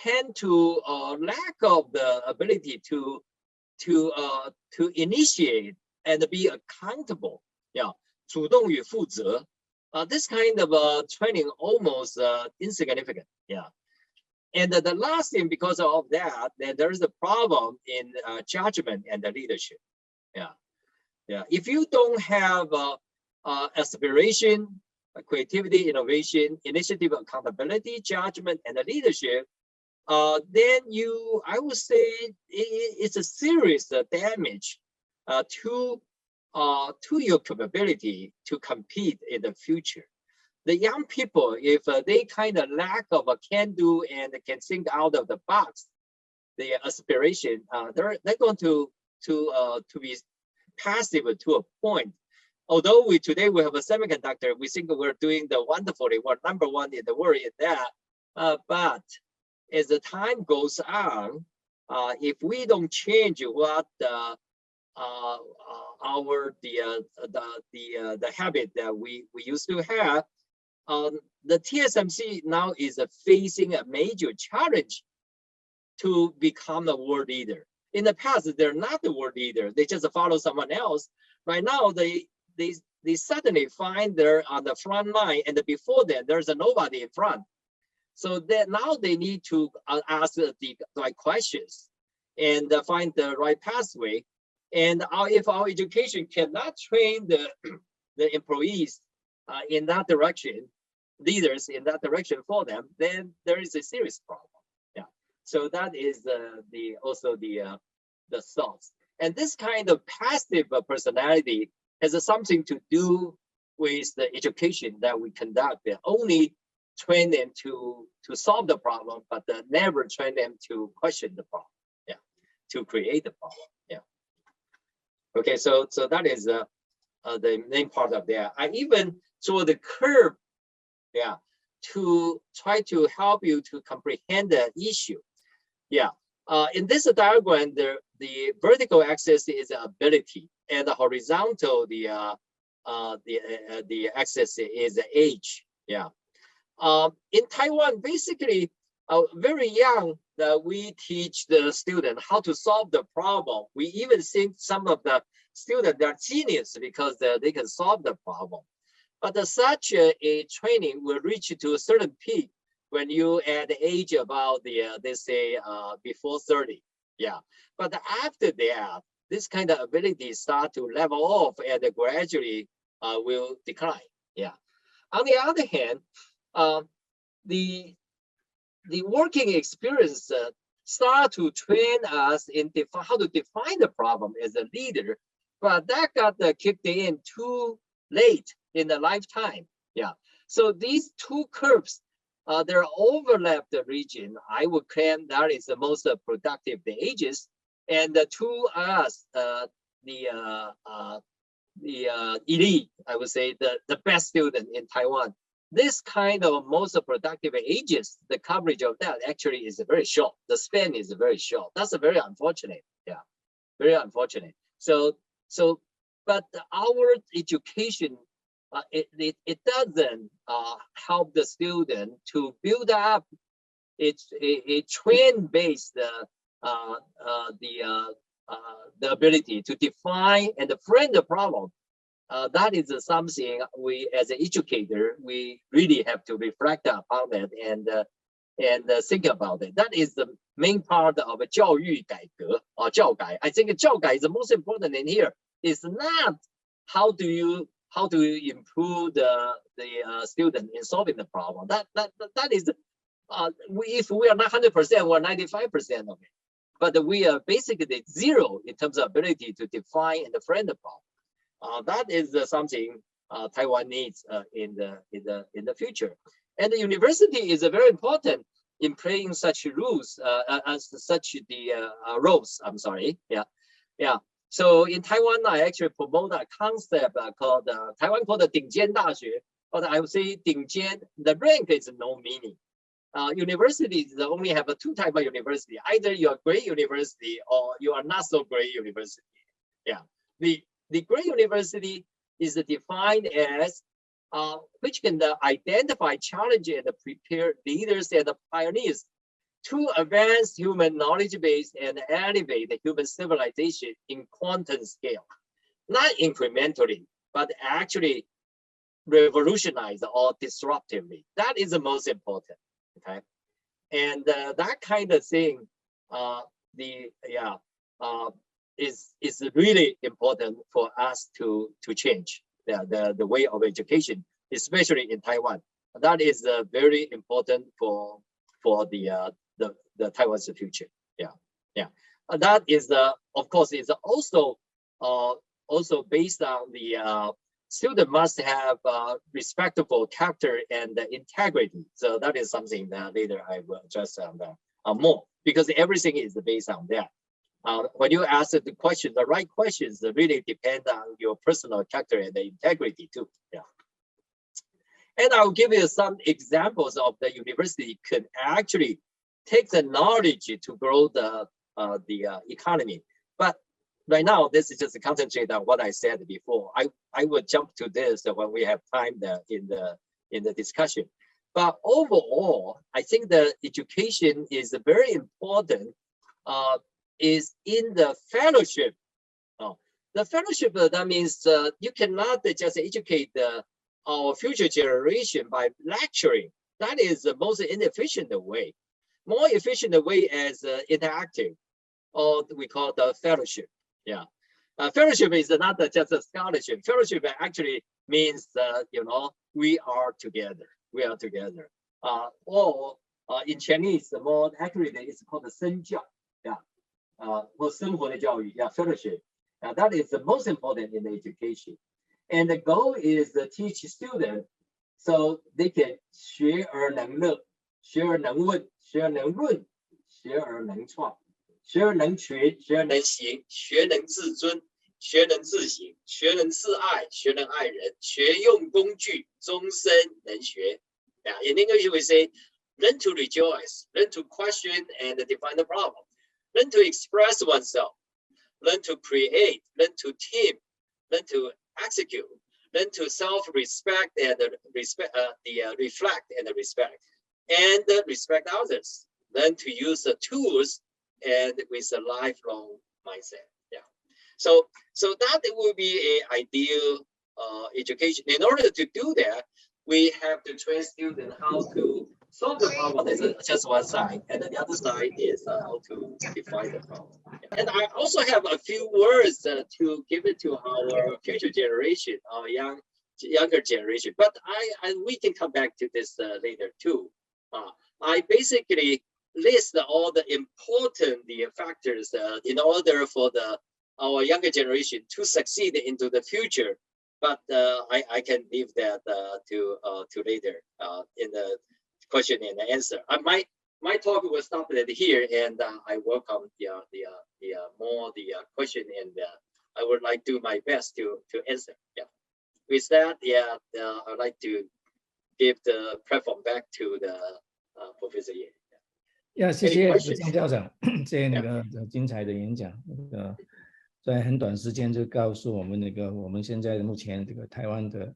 S2: tend to lack of the ability to initiate and be accountable. Yeah. 主动与负责. This kind of training almost insignificant. Yeah. And the last thing, because of that, then there is a problem in judgment and the leadership. Yeah. Yeah. If you don't have aspiration, creativity, innovation, initiative, accountability, judgment, and the leadership, then I would say it's a serious damage to your capability to compete in the future. The young people, if they kind of lack of a can-do and can think out of the box, the aspiration, they're going to be passive to a point. Although today we have a semiconductor, we think we're doing the wonderfully, we're number one in the world in that. But as the time goes on, if we don't change what the habit that we used to have, the TSMC now is facing a major challenge to become a world leader. In the past, they're not the world leader; they just follow someone else. Right now, they suddenly find they're on the front line, and before that, there's nobody in front. So now they need to ask the right questions and find the right pathway. And if our education cannot train the employees in that direction, leaders in that direction for them, then there is a serious problem. Yeah. So that is also the thoughts. And this kind of passive personality has something to do with the education that we conduct. Only train them to solve the problem, but never train them to question the problem. Yeah, to create the problem. Yeah. Okay, so that is the main part of that. I even draw the curve, yeah, to try to help you to comprehend the issue. Yeah. In this diagram, the vertical axis is ability, and the horizontal the axis is age. Yeah. In Taiwan, basically, very young, we teach the student how to solve the problem. We even think some of the students are genius because they can solve the problem. But such a training will reach to a certain peak when you at the age about they say before 30. Yeah. But after that, this kind of ability start to level off and gradually will decline. Yeah. On the other hand, the working experience start to train us in how to define the problem as a leader, but that got kicked in too late in the lifetime. Yeah. So these two curves, they're overlap the region. I would claim that is the most productive the ages, and to us, the elite, I would say the best student in Taiwan. this kind of most productive ages, the coverage of that actually is very short. The span is very short. That's very unfortunate. Yeah, very unfortunate. So but our education, it doesn't help the student to build up a trend-based the ability to define and frame the problem. That is something we, as an educator, we really have to reflect upon that and think about it. That is the main part of 教育改革 or 教改. I think 教改is the most important in here. It's not how do you improve the student in solving the problem. That is if we are not 100%, we're 95% of it. But we are basically zero in terms of ability to define and frame the problem. That is something Taiwan needs in the future. And the university is very important in playing such rules, roles. I'm sorry. Yeah. So in Taiwan, I actually promote a concept called Taiwan called the 顶尖大学, but I would say 顶尖, the rank is no meaning. Universities only have two types of university. Either you're a great university or you are not so great university. Yeah. The great university is defined as which can identify challenges and prepare leaders and pioneers to advance human knowledge base and elevate the human civilization in quantum scale. Not incrementally, but actually revolutionize or disruptively. That is the most important. Okay, and that kind of thing, is really important for us to change the way of education, especially in Taiwan. That is very important for the Taiwan's future. Yeah. That is of course is also based on the student must have respectable character and integrity. So that is something that later I will address more, because everything is based on that. When you ask the question, the right questions really depend on your personal character and the integrity too. Yeah. And I'll give you some examples of the university could actually take the knowledge to grow the economy. But right now, this is just to concentrate on what I said before. I will jump to this when we have time in the discussion. But overall, I think the education is very important. Is in the fellowship. The fellowship, that means you cannot just educate our future generation by lecturing. That is the most inefficient way. More efficient way is interactive, or we call the fellowship. Yeah. Fellowship is not just a scholarship. Fellowship actually means, we are together. We are together. Or in Chinese, more accurately, it's called the 身教. Yeah. Or 生活的教育. Yeah, fellowship. That is the most important in education. And the goal is to teach students so they can 学而能乐, 学而能问, 学而能论, 学而能创, 学而能学, 学而能行, 学能自尊, 学能自省, 学能自爱, 学能爱人, 学用工具, 终身能学. Yeah, in English we say, learn to rejoice, learn to question and define the problem, learn to express oneself, learn to create, learn to team, learn to execute, learn to self-respect and reflect and respect, and respect others, learn to use the tools and with a lifelong mindset. Yeah. So that will be an ideal education. In order to do that, we have to train students how to solve the problem. Is just one side, and the other side is how to define the problem. And I also have a few words to give it to our future generation, our younger generation. But we can come back to this later too. I basically list all the important factors in order for our younger generation to succeed into the future. But I can leave that to later in the question and answer. My talk will stop at here, and I welcome the question, and I would like to do my best to answer. Yeah. With that, I'd like to give the platform back to the Professor Ye.
S1: 谢谢
S2: questions?
S1: 张校长这那个精彩的演讲，在很短时间就告诉我们我们现在目前这个台湾的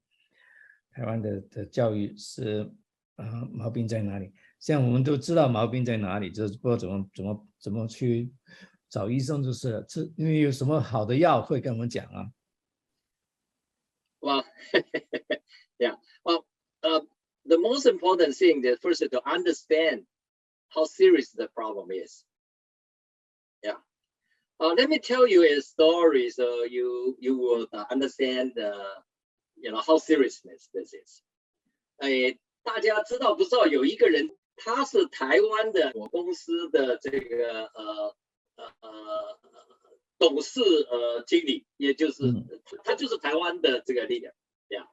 S1: 教育是毛病在哪里？像我们都知道毛病在哪里，就是不知道怎么去找医生就是了。因为有什么好的药会跟我们讲啊。
S2: Well, yeah. Well, the most important thing is first to understand how serious the problem is. Yeah. Let me tell you a story so you will understand how serious this is. 大家知道不知道有一个人，他是台湾的我公司的这个董事经理，也就是他就是台湾的这个 leader 呀。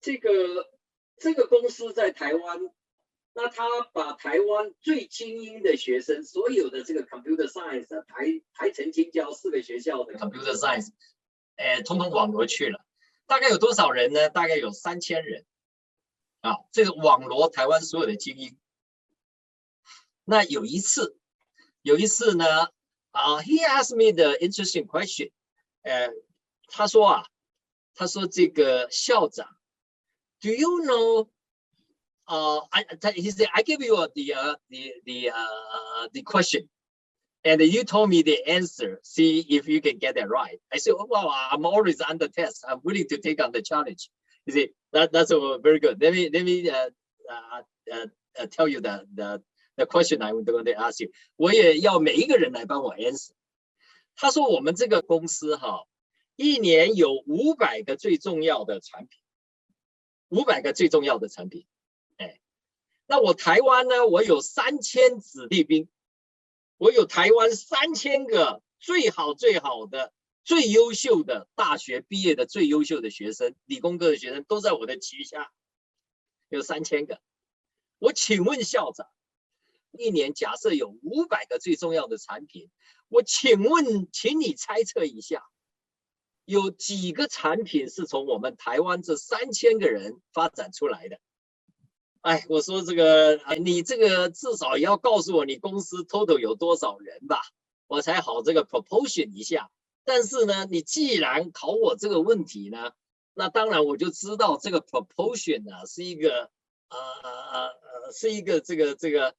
S2: 这个公司在台湾，那他把台湾最精英的学生，所有的这个 computer science 台城青交4个学校的 computer science， 通通网罗去了。大概有多少人呢？大概有3000人。这个网罗台湾所有的精英。那有一次呢，he asked me the interesting question。他说这个校长 ，Do you know？ he said I give you the question, and you told me the answer. See if you can get it right. I said, oh, wow, I'm always under test. I'm willing to take on the challenge. You see, that's very good. Let me tell you the question I'm going to ask you. 我也要每一个人来帮我 answer. 他说我们这个公司一年有500个最重要的产品，500个最重要的产品。那我台湾呢，我有3000子弟兵，我有台湾3000个最好的。最优秀的大学毕业的最优秀的学生，理工科的学生都在我的旗下，有3000个。我请问校长，一年假设有500个最重要的产品，我请你猜测一下，有几个产品是从我们台湾这3000个人发展出来的？我说这个，你这个至少也要告诉我你公司 total 有多少人吧，我才好这个 proportion 一下。但是呢，你既然考我这个问题呢，那当然我就知道这个 proportion 呢是一个这个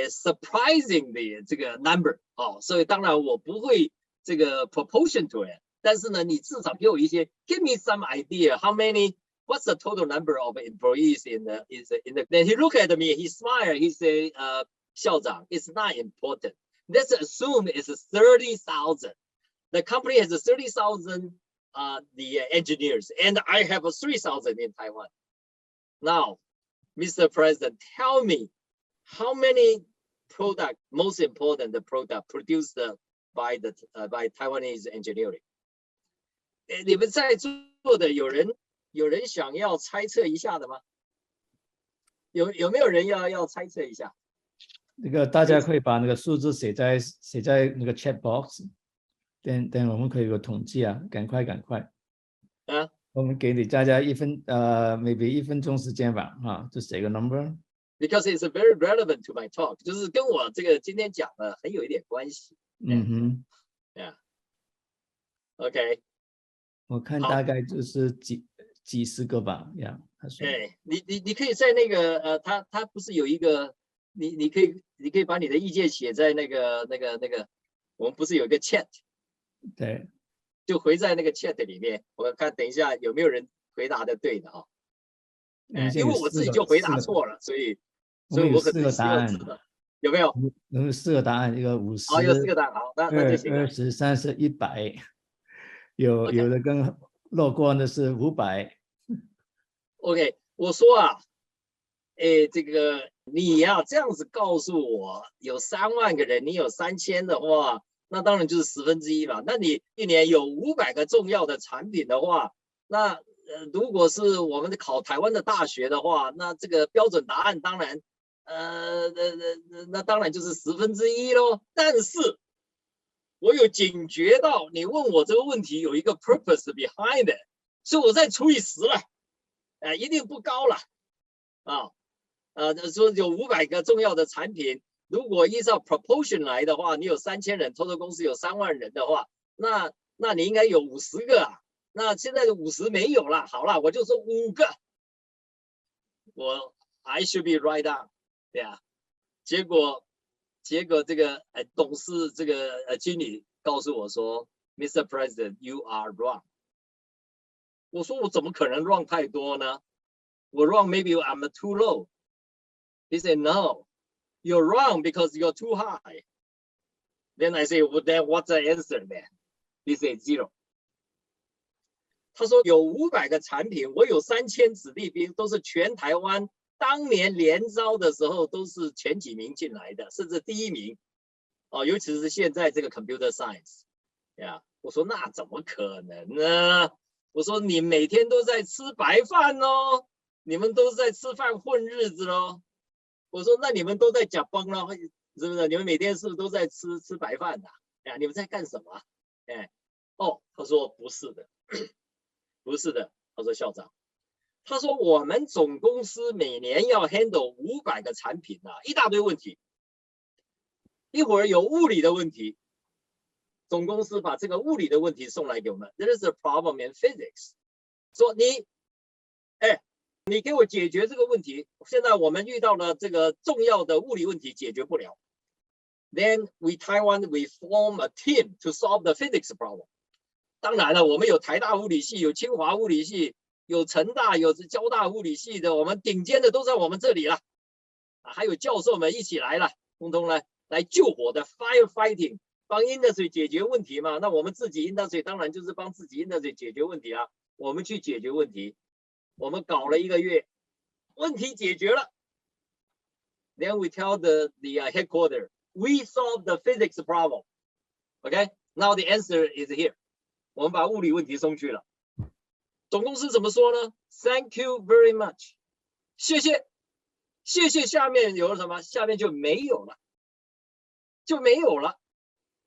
S2: surprising 的这个 number 所以当然我不会这个 proportion to it。但是呢，你至少给我一些 ，give me some idea how many what's the total number of employees in the Then he looked at me, he smiled, he said, 校长 it's not important. Let's assume it's 30,000. The company has 30,000 the engineers, and I have 3,000 in Taiwan. Now, Mr. President, tell me how many product, most important the product produced by Taiwanese engineering. 你们在座的有人想要猜测一下的吗？有没有人要猜测一下？
S1: 那个大家可以把那个数字写在那个 chat box。等我们可以有统计啊，赶快我们给你大家maybe 1分钟时间吧，就写个 number。
S2: Because it's very relevant to my talk， 就是跟我这个今天讲的很有一点关系。Yeah. OK。
S1: 我看大概就是几十个吧，他说。
S2: 你可以在那个他不是有一个你可以把你的意见写在那个我们不是有一个 chat。
S1: 对，
S2: 就回在那个 chat 里面，我看等一下有没有人回答的对的因为我自己就回答错了，所以我可能需要知道有没有？
S1: 有4个答案，一个50，
S2: 有4个答案，好，那就行了。
S1: 20、30、100，有的更乐观的是500。
S2: OK， 我说这个你这样子告诉我，有3万个人，你有3000的话。那当然就是1/10嘛。那你一年有500个重要的产品的话，那如果是我们考台湾的大学的话，那这个标准答案当然那当然就是1/10咯。但是我有警觉到你问我这个问题有一个 purpose behind it， 所以我再除以10了。一定不高了啊。说有500个重要的产品，如果依照 proportion 来的话，你有3000人，total 公司有3万人的话，那你应该有50个啊。那现在的50没有了，好了，我就说5个。I should be right on， 对啊。结果这个董事这个经理告诉我说 ，Mr. President, you are wrong。我说我怎么可能 wrong 太多呢？我 wrong maybe I'm too low。He said no, you're wrong because you're too high. Then I say, well, then what's the answer then? He said 0。他说有500个产品，我有3000子弟兵，都是全台湾当年联招的时候都是前几名进来的，甚至第1名。尤其是现在这个 computer science， 呀，我说那怎么可能呢？我说你每天都在吃白饭哦，你们都在吃饭混日子喽。我说那你们都在假崩了，是不是？你们每天是不是都在吃白饭的？呀，你们在干什么？他说不是的，不是的。他说校长，他说我们总公司每年要 handle 500个产品啊，一大堆问题。一会儿有物理的问题，总公司把这个物理的问题送来给我们。There is a problem in physics。说你给我解决这个问题。现在我们遇到了这个重要的物理问题，解决不了。Then Taiwan we form a team to solve the physics problem。当然了，我们有台大物理系，有清华物理系，有成大，有交大物理系的，我们顶尖的都在我们这里了。还有教授们一起来了，通通来救火的 firefighting， 帮 industry 解决问题嘛。那我们自己 industry 当然就是帮自己 industry 解决问题啊。我们去解决问题，我们搞了1个月，问题解决了。Then we tell the headquarters, we solved the physics problem. Okay, now the answer is here. 我们把物理问题送去了。总公司怎么说呢 ？Thank you very much， 谢谢。下面有什么？下面就没有了，就没有了。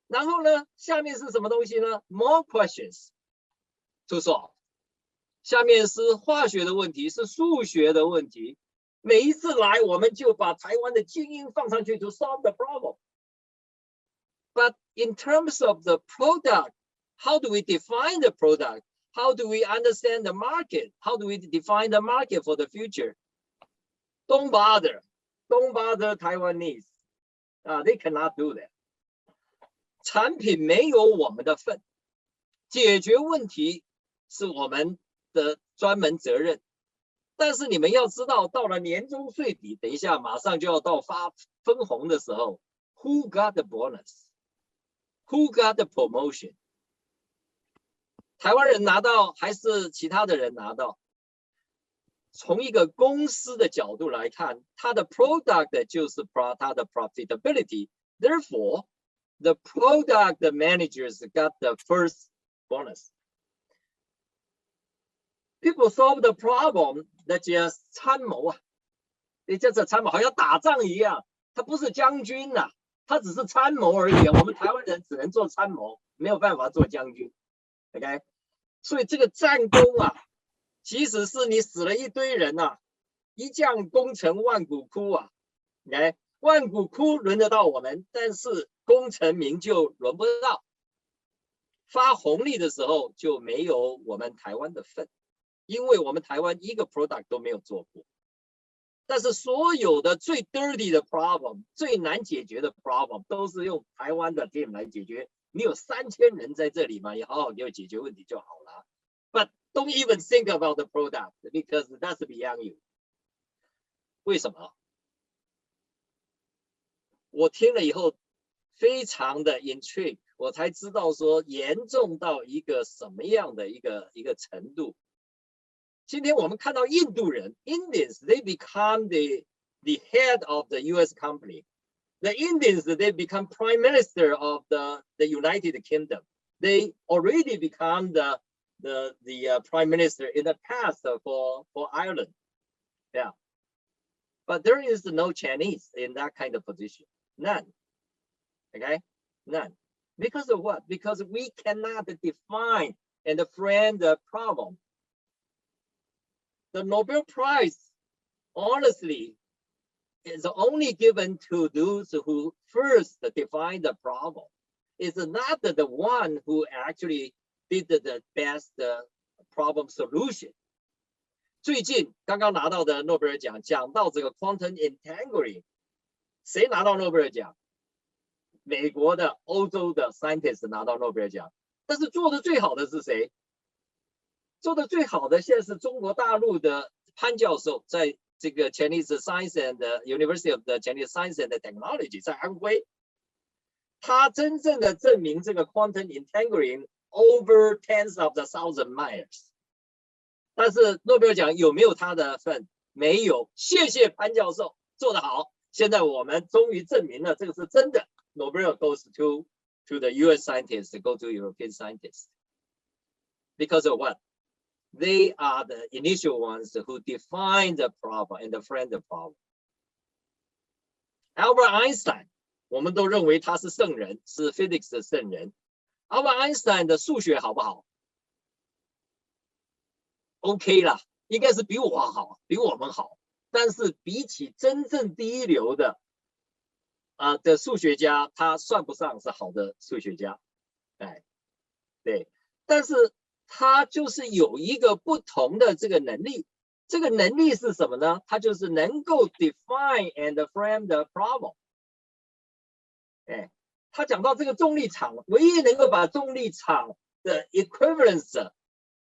S2: 然后呢，下面是什么东西呢 ？More questions to solve。下面是化学的问题，是数学的问题。每一次来，我们就把台湾的精英放上去 to solve the problem。But in terms of the product, how do we define the product? How do we understand the market? How do we define the market for the future? Don't bother Taiwanese. They cannot do that. 产品没有我们的份，解决问题是我们的专门责任。但是你们要知道，到了年终岁底，等一下马上就要到发分红的时候 ，Who got the bonus? Who got the promotion? 台湾人拿到还是其他的人拿到？从一个公司的角度来看，它的 product 就是它的 profitability. Therefore, the product managers got the first bonus. People solve the problem that just 参谋啊，也就是参谋，好像打仗一样，他不是将军呐，他只是参谋而已。我们台湾人只能做参谋，没有办法做将军。OK， 所以这个战功啊，即使是你死了一堆人呐，一将功成万骨枯啊。OK， 万骨枯轮得到我们，但是功成名就轮不到。发红利的时候就没有我们台湾的份。因为我们台湾一个 product 都没有做过，但是所有的最 dirty 的 problem， 最难解决的 problem 都是用台湾的 team 来解决。你有3000人在这里嘛，也好好给我解决问题就好了。But don't even think about the product because that's beyond you。为什么？我听了以后非常的 intrigue， 我才知道说严重到一个什么样的一个程度。今天我们看到印度人 Indians, they become the head of the U.S. company. The Indians, they become prime minister of the United Kingdom. They already become the prime minister in the past for Ireland. Yeah. But there is no Chinese in that kind of position. None. Okay? None. Because of what? Because we cannot define and frame the problem. the Nobel Prize, honestly, is only given to those who first define the problem. It's not the one who actually did the best problem solution. 最近刚刚拿到的诺贝尔奖，讲到这个 quantum entangling， 谁拿到诺贝尔奖？美国的、欧洲的 scientists 拿到诺贝尔奖，但是做的最好的是谁？做的最好的现在是中国大陆的潘教授，在这个 Chinese Science and University of the Chinese Science and Technology 在安徽，他真正的证明这个 quantum entangling over tens of the thousand miles。但是诺贝尔奖有没有他的份？没有。谢谢潘教授，做得好。现在我们终于证明了这个是真的。Nobel goes to the US scientists, go to European scientists. Because of what? They are the initial ones who define the problem and frame the problem. Albert Einstein, 我们都认为他是圣人，是 physics 的圣人。Albert Einstein 的数学好不好 ？OK 啦，应该是比我好，比我们好。但是比起真正第一流的的数学家，他算不上是好的数学家。哎，对，但是他就是有一个不同的这个能力。这个能力是什么呢？他就是能够 define and frame the problem。哎，他讲到这个重力场，唯一能够把重力场的 equivalence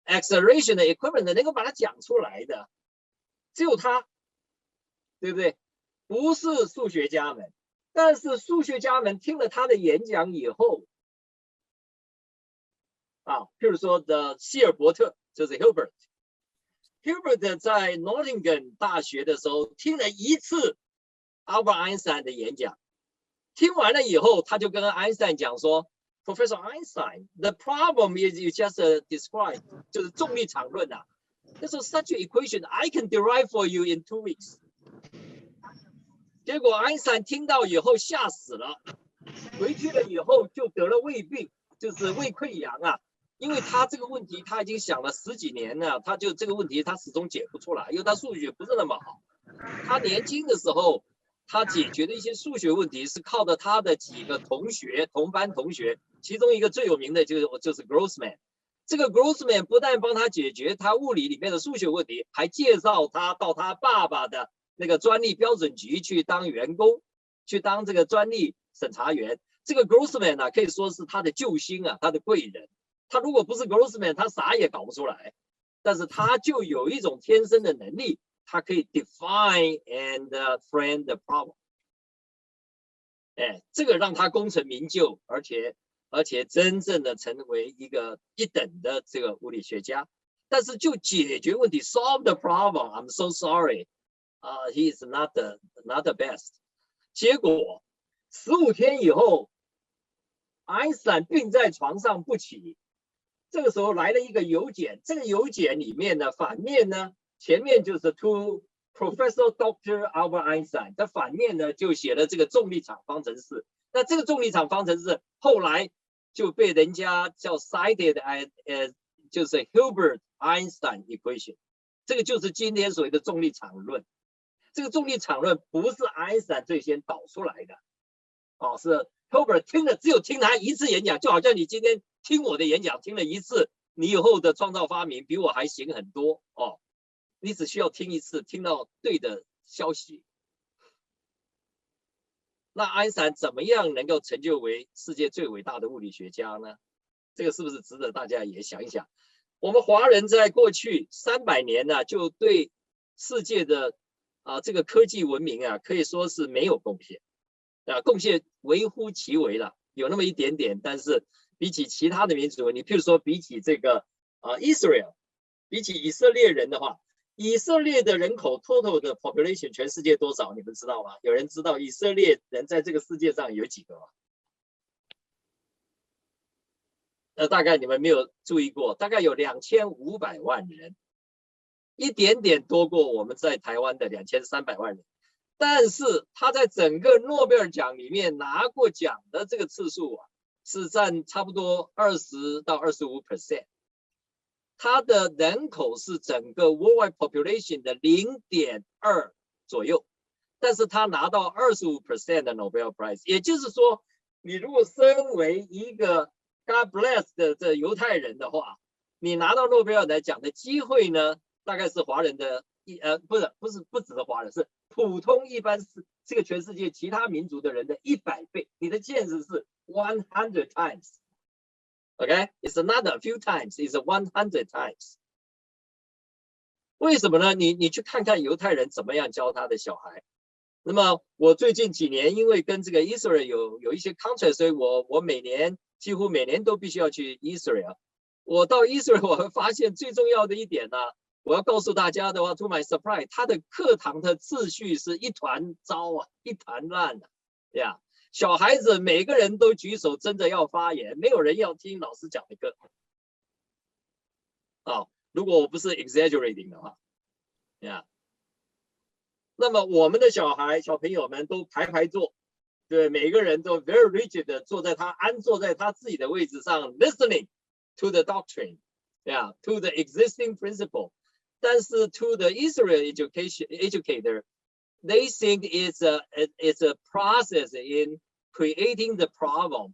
S2: acceleration 的 equivalence 能够把它讲出来的，只有他，对不对？不是数学家们。但是数学家们听了他的演讲以后，譬如说的希尔伯特，就是 Hilbert。Hilbert 在 Nottingham 大学的时候听了一次 Albert Einstein 的演讲，听完了以后，他就跟 Einstein 讲说 ，Professor Einstein, the problem is you just described， 就是重力场论啊。他说 such an equation I can derive for you in 2 weeks。结果爱因斯坦听到以后吓死了，回去了以后就得了胃病，就是胃溃疡啊。因为他这个问题他已经想了10几年了，他就这个问题他始终解不出来，因为他数学不是那么好。他年轻的时候，他解决的一些数学问题是靠着他的几个同班同学，其中一个最有名的就是 Grossman。这个 Grossman 不但帮他解决他物理里面的数学问题，还介绍他到他爸爸的那个专利标准局去当员工，去当这个专利审查员。这个 Grossman 可以说是他的救星啊，他的贵人。他如果不是 Grossman， 他啥也搞不出来。但是他就有一种天生的能力，他可以 define and frame the problem。这个让他功成名就，而且真正的成为一个一等的这个物理学家。但是就解决问题 ，solve the problem，I'm so sorry。He is not the best。结果15天以后，爱因斯坦病在床上不起。这个时候来了一个邮件，这个邮件里面呢，反面呢，前面就是 to Professor Dr. Albert Einstein， 的反面呢就写了这个重力场方程式。那这个重力场方程式后来就被人家叫 cited as 就是 Hilbert Einstein equation。这个就是今天所谓的重力场论。这个重力场论不是爱因斯坦最先导出来的，是 Hilbert 只有听他一次演讲，就好像你今天听我的演讲听了一次，你以后的创造发明比我还行很多你只需要听一次，听到对的消息。那爱因斯坦怎么样能够成就为世界最伟大的物理学家呢？这个是不是值得大家也想一想？我们华人在过去300年呢，就对世界的这个科技文明可以说是没有贡献，贡献微乎其微了，有那么一点点。但是比起其他的民族，你譬如说比起这个Israel， 比起以色列人的话，以色列的人口 total 的 population 全世界多少？你们知道吗？有人知道以色列人在这个世界上有几个吗？大概你们没有注意过，大概有2500万人。一点点多过我们在台湾的2300万人，但是他在整个诺贝尔奖里面拿过奖的这个次数是占差不多20到25%。它的人口是整个 worldwide population 的0.2左右，但是他拿到25% 的 Nobel Prize， 也就是说，你如果身为一个 God bless 的这犹太人的话，你拿到诺贝尔奖的机会呢，大概是华人的不只是华人，是普通一般是这个全世界其他民族的人的100倍，你的 chance 是100 times。OK， it's not a few times, it's 100 times。为什么呢？你去看看犹太人怎么样教他的小孩。那么我最近几年因为跟这个 Israel 有一些 contract， 所以我几乎每年都必须要去 Israel。我到 Israel 我会发现最重要的一点呢，我要告诉大家的话 ，to my surprise， 他的课堂的秩序是一团糟啊，一团乱的呀。小孩子每个人都举手争着要发言，没有人要听老师讲的课。如果我不是 exaggerating 的话，呀。那么我们的小朋友们都排坐，对，每个人都 very rigid 的安坐在他自己的位置上 ，listening to the doctrine， yeah, to the existing principle。但是 to the Israel educator, they think it's a process in creating the problem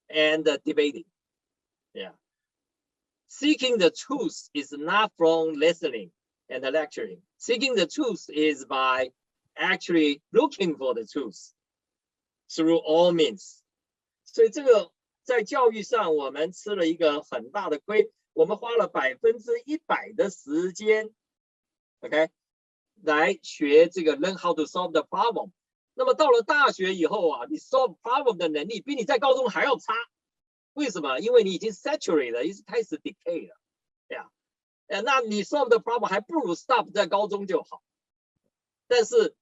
S2: and debating. Yeah, seeking the truth is not from listening and lecturing. Seeking the truth is by actually looking for the truth through all means. 所以这个在教育上我们吃了一个很大的亏，我们花了100%的时间 ，OK， 来学这个 learn how to solve the problem。那么到了大学以后啊，你 solve problem 的能力比你在高中还要差。为什么？因为你已经 saturate 了，已经开始 decay 了，对呀。那你 solve the problem 还不如 stop 在高中就好。但是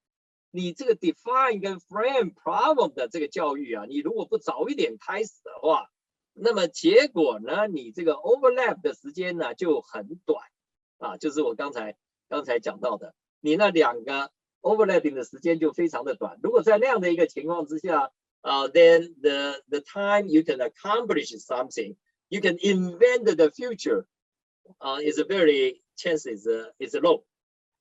S2: 你这个 define 跟 frame problem 的这个教育啊，你如果不早一点开始的话，那么结果呢，你这个 overlap 的时间呢就很短啊，就是我刚才讲到的，你那2个 overlapping 的时间就非常的短。如果在那样的一个情况之下then the time you can accomplish something, you can invent the future. Is very chance is low.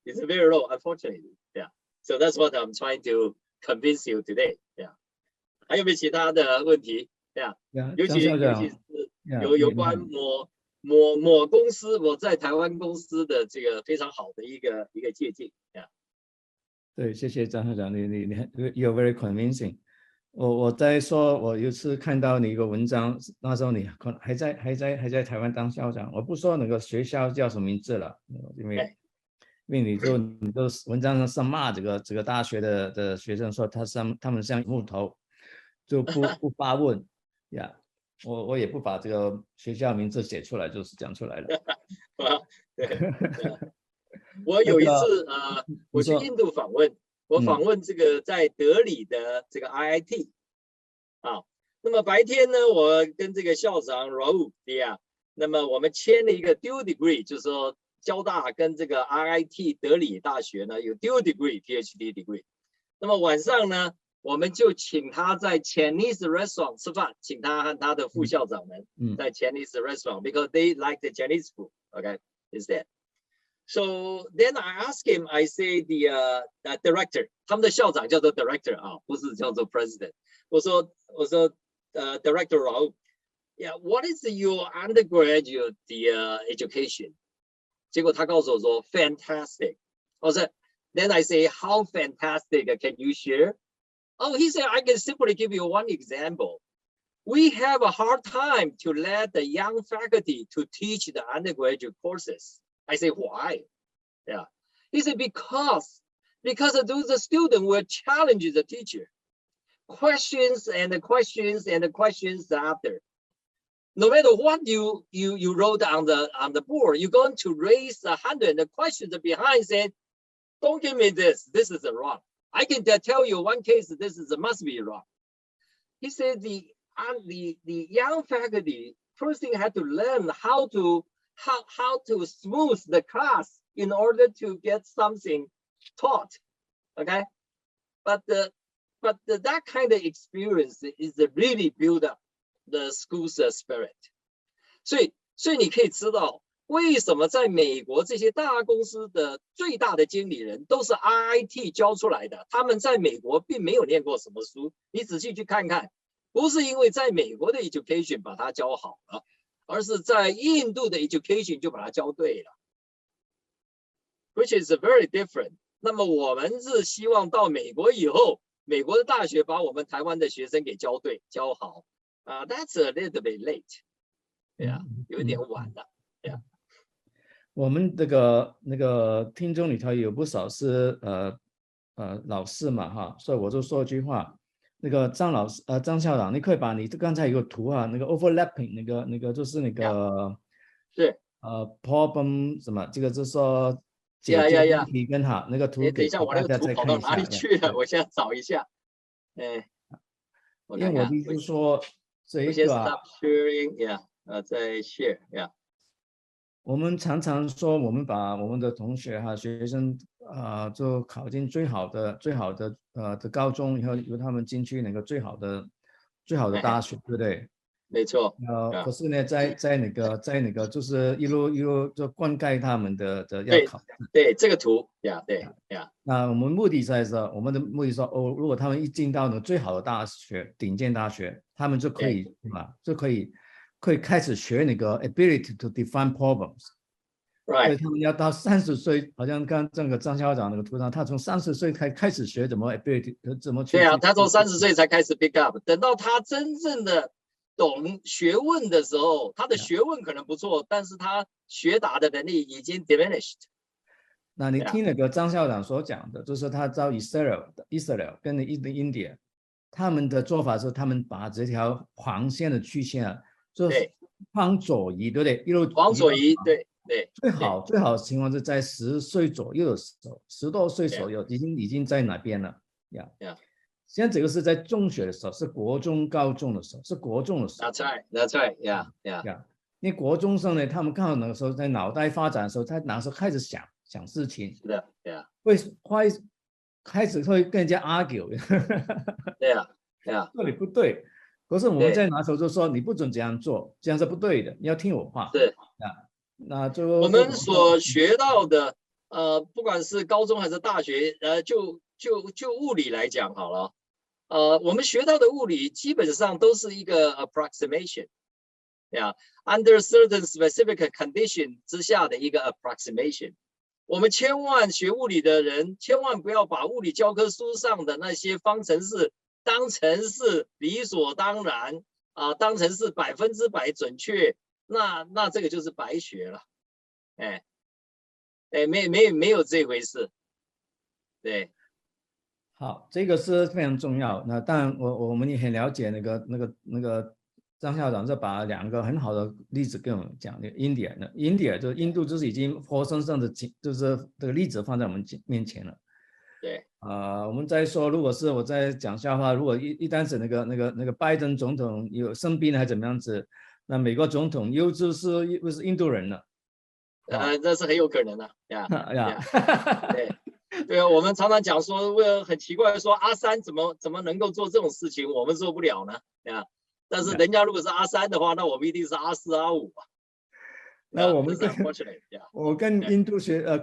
S2: It's very low, unfortunately. Yeah. So that's what I'm trying to convince you today. Yeah. 还有没有其他的问题？ Yeah. 尤其是有关某公司，我在台湾公司的这个非常好的一个借鉴。Yeah.
S1: 对，谢谢张校长，你 you're very convincing。我在说，我有次看到你一个文章，那时候你还在台湾当校长，我不说那个学校叫什么名字了，因为你就文章上骂这个大学的学生说他们像木头，就不发问呀。我也不把这个学校名字写出来，就是讲出来了。
S2: 我有一次我去印度访问。我访问这个在德里的这个 IIT 那么白天呢，我跟这个校长 Raul 那么我们签了一个 dual degree， 就是说交大跟这个 IIT 德里大学呢有 dual degree PhD degree。那么晚上呢，我们就请他在 Chinese restaurant 吃饭，请他和他的副校长们在 Chinese restaurant because they like the Chinese food. Okay, is that? So then I asked him, I say the director， 他们的校长叫做 director 不是叫做 president。我说director Raul, yeah, what is your undergraduate education？ 结果他告诉我说 fantastic。我说 then I say how fantastic can you share？ Oh, he said I can simply give you one example. We have a hard time to let the young faculty to teach the undergraduate courses. I say, why? Yeah. He said, because those students will challenge the teacher. Questions and the questions and the questions after. No matter what you wrote on the board, you're going to raise 100 the questions behind saying, don't give me this. This is wrong. I can tell you one case. This must be wrong. He said the young faculty first thing had to learn how to smooth the class in order to get something taught, okay? But that kind of experience is really build up the school's spirit. 所以你可以知道，为什么在美国这些大公司的最大的经理人都是 RIT 教出来的？他们在美国并没有念过什么书，你仔细去看看，不是因为在美国的 education 把它教好了，而是在印度的 education 就把它教对了 ，which is very different。那么我们是希望到美国以后，美国的大学把我们台湾的学生给教对、教好，that's a little bit late， 对啊，有一点晚了，对啊。
S1: 我们这个那个听众里头有不少是老师嘛哈，所以我就说一句话，那个张校长，你可以把你刚才有个图啊，那个 overlapping 那个就是那个
S2: 是
S1: problem 什么，这个就是说解决问题跟哈那个图
S2: 等一下，我那个图跑到哪里去了？我现在找一下。
S1: 因为我就是说这一个
S2: stop sharing， 在 share，
S1: 我们常常说，我们把我们的同学学生就考进最好的的高中以后，由他们进去那个最好的大学，对不对？
S2: 没错。
S1: 可是呢，在那个就是一路就灌溉他们的要考。
S2: 对这个图，对。
S1: 那我们目的在说，我们的目的说，如果他们一进到那最好的大学，顶尖大学，他们就可以可以开始学那个 ability to define problems。所以他们要到30岁，好像刚这个张校长那个图上，他从30岁开始学怎么 ability 怎么去。
S2: 对啊，他从30岁才开始 pick up， 等到他真正的懂学问的时候，他的学问可能不错，但是他学达的能力已经 diminished。
S1: 那你听那个张校长所讲的，就是他到以色列跟印度，他们的做法是，他们把这条黄线的曲线就是往左移，对不对？一路
S2: 往左移，对。
S1: 最好的情况是在10岁左右的时候，10多岁左右已经在哪边了呀？现在这个是在中学的时候，是国中、高中的时候，是国中的时候。
S2: That's right， yeah。
S1: 因为国中生呢，他们刚好那个时候在脑袋发展的时候，他那时候开始想事情，
S2: 是的，
S1: 会开始会跟人家 argue，
S2: 对，
S1: 说你不对。可是我们在那时候就说你不准这样做，这样是不对的，你要听我话。
S2: 是
S1: 那就
S2: 我们所学到的，不管是高中还是大学，就物理来讲好了，我们学到的物理基本上都是一个 approximation，under certain specific condition 之下的一个 approximation。我们千万学物理的人，千万不要把物理教科书上的那些方程式当成是理所当然当成是100%准确。那这个就是白学了，没有这回事，对。
S1: 好，这个是非常重要。那当然，我们也很了解那个张校长，就把2个很好的例子跟我们讲。India 就是印度，就是已经活生生的，就是这个例子放在我们面前了。
S2: 对。
S1: 我们再说，如果是我在讲笑话，如果一旦是那个拜登总统有生病还是怎么样子？那美国总统又是印度人了，
S2: 那是很有可能的对啊，我们常常讲说，很奇怪说阿三怎么能够做这种事情，我们做不了呢，但是人家如果是阿三的话，那我们一定是阿4、阿5。
S1: 那我跟印度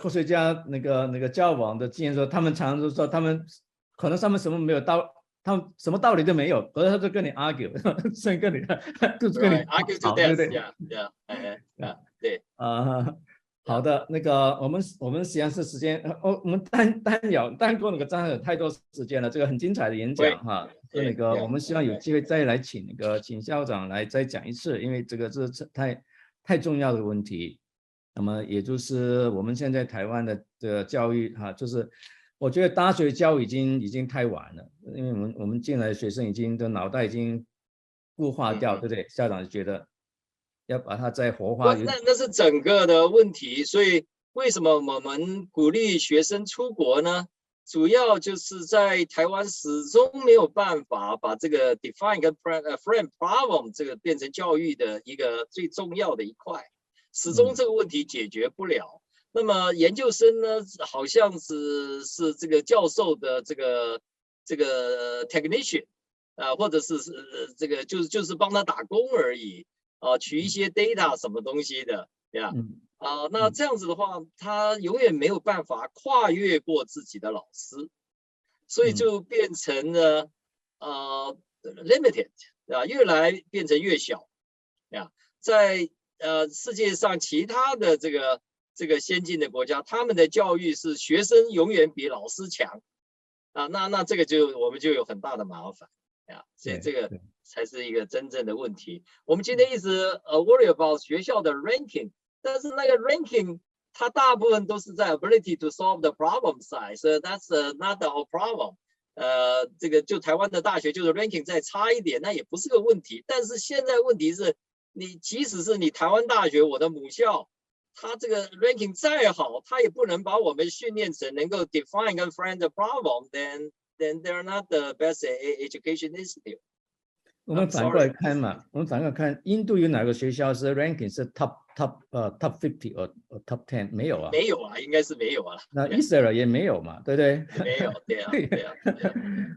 S1: 科学家那个交往的经验说，他们常常就说他们可能什么没有他们什么道理都没有，可是他就跟你 argue， 跟你
S2: argue to death， 对对。
S1: 好的，那个我们实际上是时间，我们单过那个张有太多时间了，这个很精彩的演讲哈，那个我们希望有机会再来请校长来再讲一次，因为这个是太重要的问题。那么也就是我们现在台湾的教育就是我觉得大学教育已经太晚了，因为我们进来的学生已经的脑袋已经固化掉，对不对？校长觉得要把它再活化。
S2: 那是整个的问题，所以为什么我们鼓励学生出国呢？主要就是在台湾始终没有办法把这个 define 跟 frame problem 这个变成教育的一个最重要的一块，始终这个问题解决不了。那么研究生呢，好像是这个教授的这个 technician 或者是这个就是帮他打工而已取一些 data 什么东西的那这样子的话，他永远没有办法跨越过自己的老师，所以就变成了limited 啊，越来变成越小啊，在世界上其他的这个先进的国家，他们的教育是学生永远比老师强啊，那这个我们就有很大的麻烦啊，所以这个才是一个真正的问题。我们今天一直worry about 学校的 ranking， 但是那个 ranking 它大部分都是在 ability to solve the problem side， so that's not the whole problem。这个就台湾的大学就是 ranking 再差一点，那也不是个问题。但是现在问题是，你即使是你台湾大学，我的母校，它这个 ranking 再好，它也不能把我们训练成能够 define 跟 friend the problem，then they're not the best education institute。
S1: 我们反过来看嘛，我们反过来看，印度有哪个学校是 ranking 是 top 50 或 top 10？没有啊，
S2: 没有啊，应该是没有啊。
S1: 那伊斯兰也没有嘛，对不对？
S2: 没有，对啊，对啊，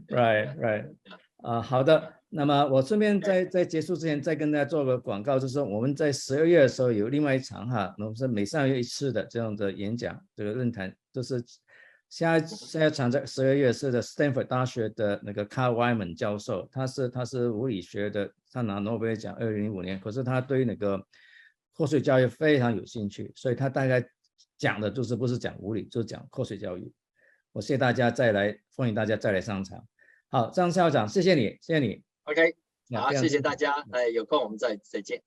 S2: 对啊。
S1: right，好的。那么我顺便在结束之前再跟大家做个广告，就是说我们在12月的时候有另外一场我们是每3个月1次的这样的演讲，这个论坛，就是下一场在12月是的 Stanford 大学的那个 Carl Wyman 教授，他是物理学的，他拿诺贝尔奖2005年，可是他对那个科学教育非常有兴趣，所以他大概讲的就是不是讲物理，就是讲科学教育。我谢谢大家欢迎大家再来上场。好，张校长，谢谢你。
S2: OK， 好，谢谢大家，有空我们再见。